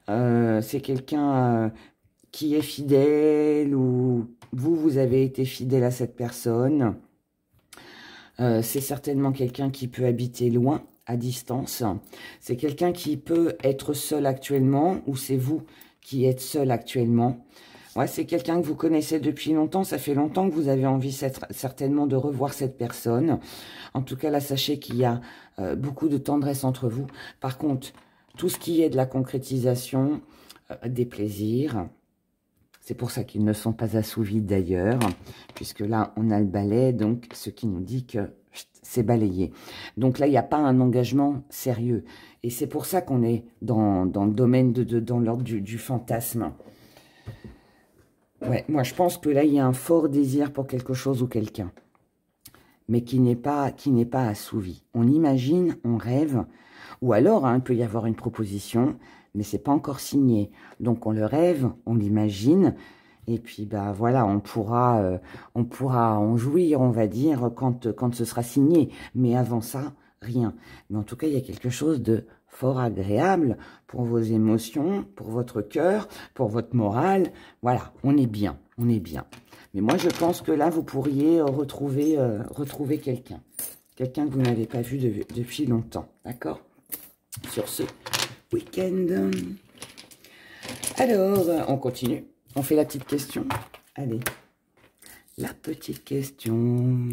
C'est quelqu'un qui est fidèle, ou vous avez été fidèle à cette personne. C'est certainement quelqu'un qui peut habiter loin, à distance. C'est quelqu'un qui peut être seul actuellement, ou c'est vous qui êtes seul actuellement. Ouais, c'est quelqu'un que vous connaissez depuis longtemps. Ça fait longtemps que vous avez envie certainement de revoir cette personne. En tout cas, là, sachez qu'il y a beaucoup de tendresse entre vous. Par contre, tout ce qui est de la concrétisation, des plaisirs, C'est pour ça qu'ils ne sont pas assouvis d'ailleurs, puisque là, on a le balai, donc ce qui nous dit que c'est balayé. Donc là, il n'y a pas un engagement sérieux. Et c'est pour ça qu'on est dans le domaine dans l'ordre du fantasme. Ouais, moi, je pense que là, il y a un fort désir pour quelque chose ou quelqu'un, mais qui n'est pas assouvi. On imagine, on rêve, ou alors, hein, il peut y avoir une proposition, mais c'est pas encore signé. Donc, on le rêve, on l'imagine, et puis, bah voilà, on pourra en jouir, on va dire, quand ce sera signé. Mais avant ça, rien. Mais en tout cas, il y a quelque chose de fort agréable pour vos émotions, pour votre cœur, pour votre morale. Voilà, on est bien, on est bien. Mais moi, je pense que là, vous pourriez retrouver quelqu'un. Quelqu'un que vous n'avez pas vu depuis longtemps, d'accord? Sur ce week-end. Alors, on continue. On fait la petite question. Allez, la petite question.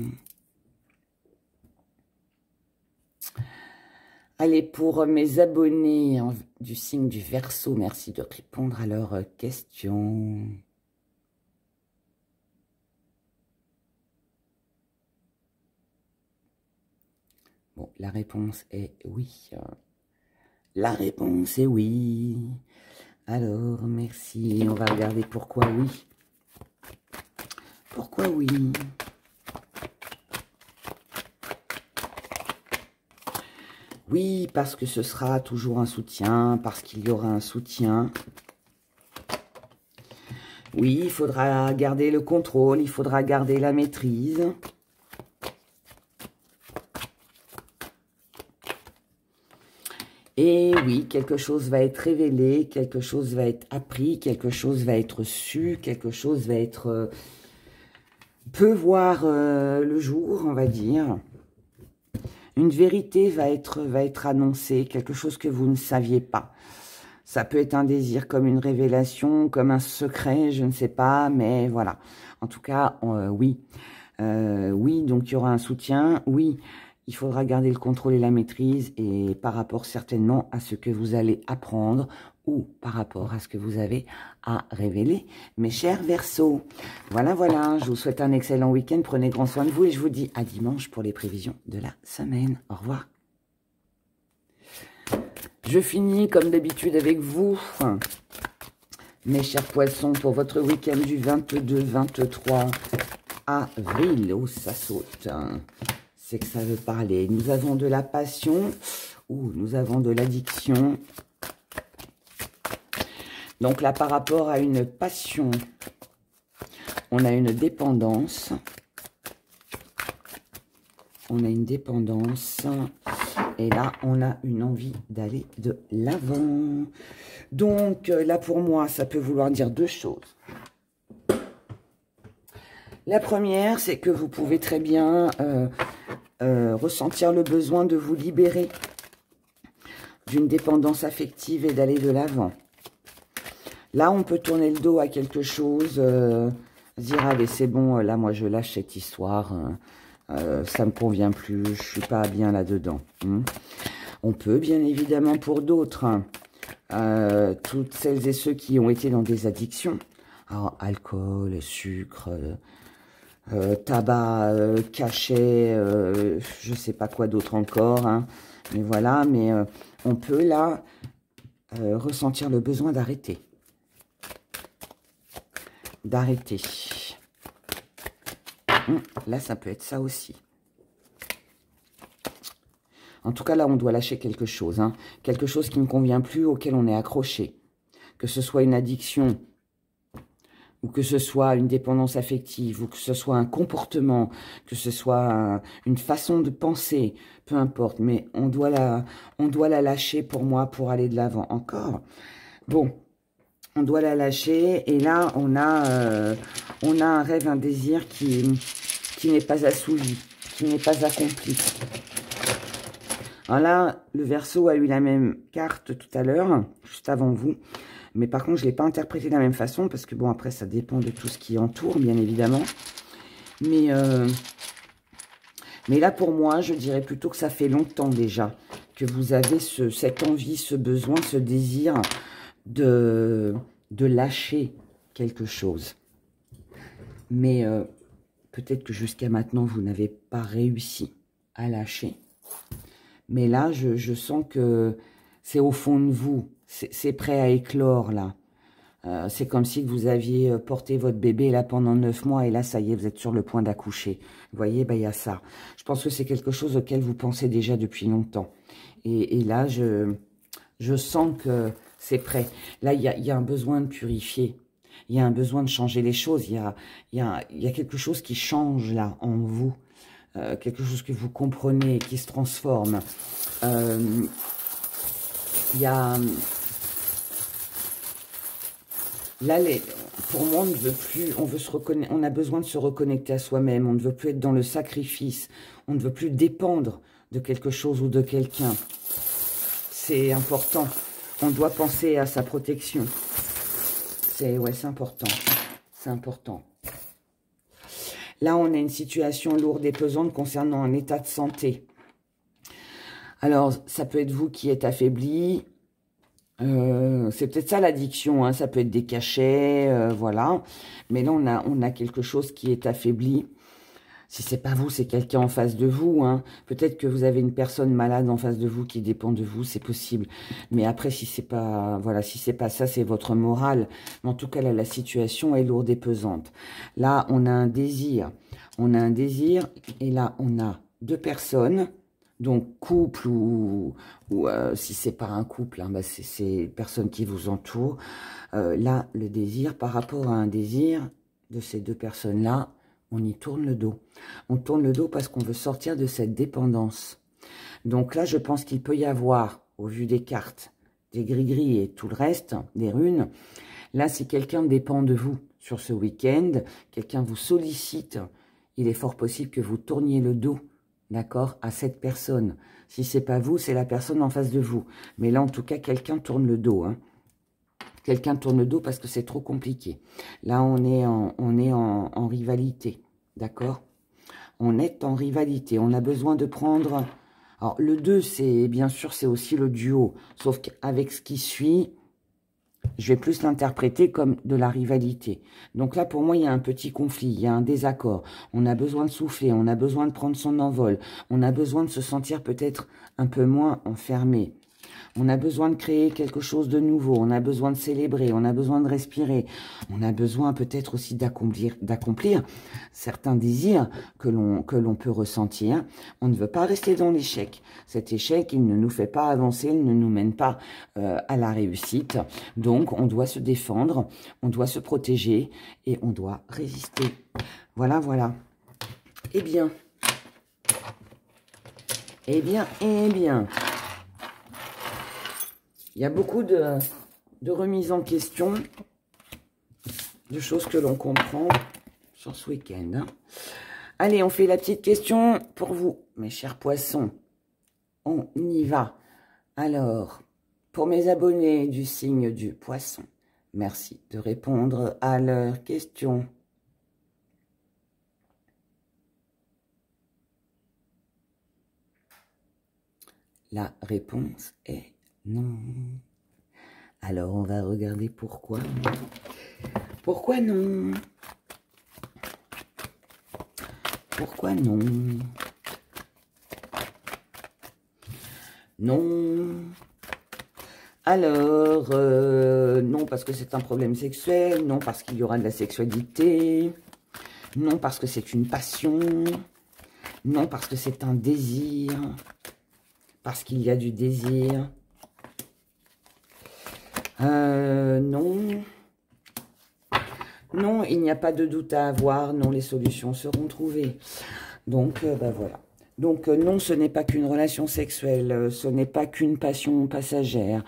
Allez, pour mes abonnés du signe du Verseau, merci de répondre à leurs questions. Bon, la réponse est oui. La réponse est oui. Alors, merci. On va regarder pourquoi oui. Pourquoi oui? Oui, parce que ce sera toujours un soutien, parce qu'il y aura un soutien. Oui, il faudra garder le contrôle, il faudra garder la maîtrise. Et oui, quelque chose va être révélé, quelque chose va être appris, quelque chose va être su, quelque chose va être... peut voir le jour, on va dire. Une vérité va être annoncée, quelque chose que vous ne saviez pas. Ça peut être un désir comme une révélation, comme un secret, je ne sais pas, mais voilà. En tout cas, oui. Oui, donc il y aura un soutien, oui. Il faudra garder le contrôle et la maîtrise et par rapport certainement à ce que vous allez apprendre ou par rapport à ce que vous avez à révéler, mes chers Verseaux. Voilà, voilà, je vous souhaite un excellent week-end, prenez grand soin de vous et je vous dis à dimanche pour les prévisions de la semaine. Au revoir. Je finis comme d'habitude avec vous, mes chers poissons, pour votre week-end du 22-23 avril. Oh, ça saute, hein. C'est que ça veut parler. Nous avons de la passion, ou nous avons de l'addiction. Donc là, par rapport à une passion, on a une dépendance. On a une dépendance. Et là, on a une envie d'aller de l'avant. Donc là, pour moi, ça peut vouloir dire deux choses. La première, c'est que vous pouvez très bien ressentir le besoin de vous libérer d'une dépendance affective et d'aller de l'avant. Là, on peut tourner le dos à quelque chose, dire, allez, c'est bon, là, moi, je lâche cette histoire, ça me convient plus, je suis pas bien là-dedans. On peut, bien évidemment, pour d'autres, toutes celles et ceux qui ont été dans des addictions, alors, alcool, sucre, tabac, cachet, je sais pas quoi d'autre encore, hein, mais voilà, mais on peut là ressentir le besoin d'arrêter. D'arrêter. Là, ça peut être ça aussi. En tout cas, là, on doit lâcher quelque chose, hein, quelque chose qui ne convient plus, auquel on est accroché. Que ce soit une addiction, ou que ce soit une dépendance affective, ou que ce soit un comportement, que ce soit une façon de penser, peu importe, mais on doit la lâcher pour moi, pour aller de l'avant. Encore. Bon, on doit la lâcher, et là, on a un rêve, un désir qui n'est pas assouvi, qui n'est pas accompli. Alors là, le Verseau a eu la même carte tout à l'heure, juste avant vous. Mais par contre, je ne l'ai pas interprété de la même façon, parce que bon, après, ça dépend de tout ce qui entoure, bien évidemment. Mais là, pour moi, je dirais plutôt que ça fait longtemps déjà que vous avez cette envie, ce besoin, ce désir de lâcher quelque chose. Mais peut-être que jusqu'à maintenant, vous n'avez pas réussi à lâcher. Mais là, je sens que c'est au fond de vous. C'est prêt à éclore, là. C'est comme si vous aviez porté votre bébé là pendant 9 mois et là, ça y est, vous êtes sur le point d'accoucher. Vous voyez, ben, il y a ça. Je pense que c'est quelque chose auquel vous pensez déjà depuis longtemps. Et là, je sens que c'est prêt. Là, il y a un besoin de purifier. Il y a un besoin de changer les choses. Il y a quelque chose qui change là en vous. Quelque chose que vous comprenez, qui se transforme. Il y a... Là, pour moi, on ne veut plus, on a besoin de se reconnecter à soi-même. On ne veut plus être dans le sacrifice. On ne veut plus dépendre de quelque chose ou de quelqu'un. C'est important. On doit penser à sa protection. Ouais, c'est important. C'est important. Là, on a une situation lourde et pesante concernant un état de santé. Alors, ça peut être vous qui êtes affaibli. C'est peut-être ça l'addiction, hein. Ça peut être des cachets, voilà. Mais là, on a quelque chose qui est affaibli. Si c'est pas vous, c'est quelqu'un en face de vous, hein. Peut-être que vous avez une personne malade en face de vous qui dépend de vous, c'est possible. Mais après, si c'est pas, voilà, si c'est pas ça, c'est votre morale. Mais en tout cas, là, la situation est lourde et pesante. Là, on a un désir. On a un désir, et là, on a deux personnes. Donc, couple ou si c'est pas un couple, hein, bah c'est les personnes qui vous entourent. Là, le désir, par rapport à un désir de ces deux personnes-là, on y tourne le dos. On tourne le dos parce qu'on veut sortir de cette dépendance. Donc là, je pense qu'il peut y avoir, au vu des cartes, des gris-gris et tout le reste, des runes. Là, si quelqu'un dépend de vous sur ce week-end, quelqu'un vous sollicite, il est fort possible que vous tourniez le dos. D'accord, à cette personne. Si c'est pas vous, c'est la personne en face de vous. Mais là, en tout cas, quelqu'un tourne le dos. Hein. Quelqu'un tourne le dos parce que c'est trop compliqué. Là, on est en rivalité. D'accord? On est en rivalité. On a besoin de prendre... Alors, le 2, c'est bien sûr, c'est aussi le duo. Sauf qu'avec ce qui suit... Je vais plus l'interpréter comme de la rivalité. Donc là, pour moi, il y a un petit conflit, il y a un désaccord. On a besoin de souffler, on a besoin de prendre son envol. On a besoin de se sentir peut-être un peu moins enfermé. On a besoin de créer quelque chose de nouveau. On a besoin de célébrer, on a besoin de respirer. On a besoin peut-être aussi d'accomplir certains désirs que l'on peut ressentir. On ne veut pas rester dans l'échec. Cet échec, il ne nous fait pas avancer, il ne nous mène pas à la réussite. Donc, on doit se défendre, on doit se protéger et on doit résister. Voilà, voilà. Eh bien. Il y a beaucoup de remises en question, de choses que l'on comprend sur ce week-end. Hein. Allez, on fait la petite question pour vous, mes chers poissons. On y va. Alors, pour mes abonnés du signe du poisson, merci de répondre à leurs questions. La réponse est non. Alors, on va regarder pourquoi. Pourquoi non? Pourquoi non? Non. Alors, non parce que c'est un problème sexuel, non parce qu'il y aura de la sexualité, non parce que c'est une passion, non parce que c'est un désir, parce qu'il y a du désir. Non. Non, il n'y a pas de doute à avoir. Non, les solutions seront trouvées. Donc, ben voilà. Donc, non, ce n'est pas qu'une relation sexuelle. Ce n'est pas qu'une passion passagère.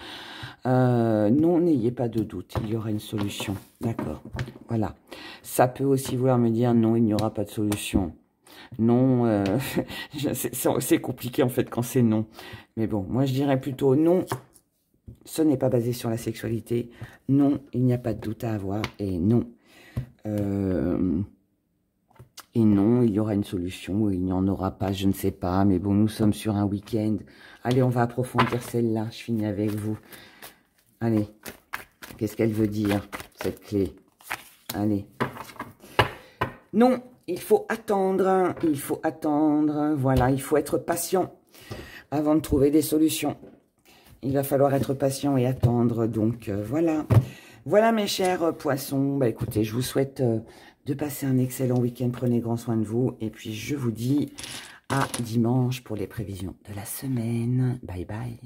Non, n'ayez pas de doute. Il y aura une solution. D'accord. Voilà. Ça peut aussi vouloir me dire non, il n'y aura pas de solution. Non, c'est compliqué en fait quand c'est non. Mais bon, moi je dirais plutôt non. Ce n'est pas basé sur la sexualité. Non, il n'y a pas de doute à avoir. Et non. Et non, il y aura une solution. Ou il n'y en aura pas, je ne sais pas. Mais bon, nous sommes sur un week-end. Allez, on va approfondir celle-là. Je finis avec vous. Allez. Qu'est-ce qu'elle veut dire, cette clé? Allez. Non, il faut attendre, voilà, il faut être patient avant de trouver des solutions. Il va falloir être patient et attendre, donc voilà. Voilà mes chers poissons, bah écoutez, je vous souhaite de passer un excellent week-end, prenez grand soin de vous, et puis je vous dis à dimanche pour les prévisions de la semaine. Bye bye.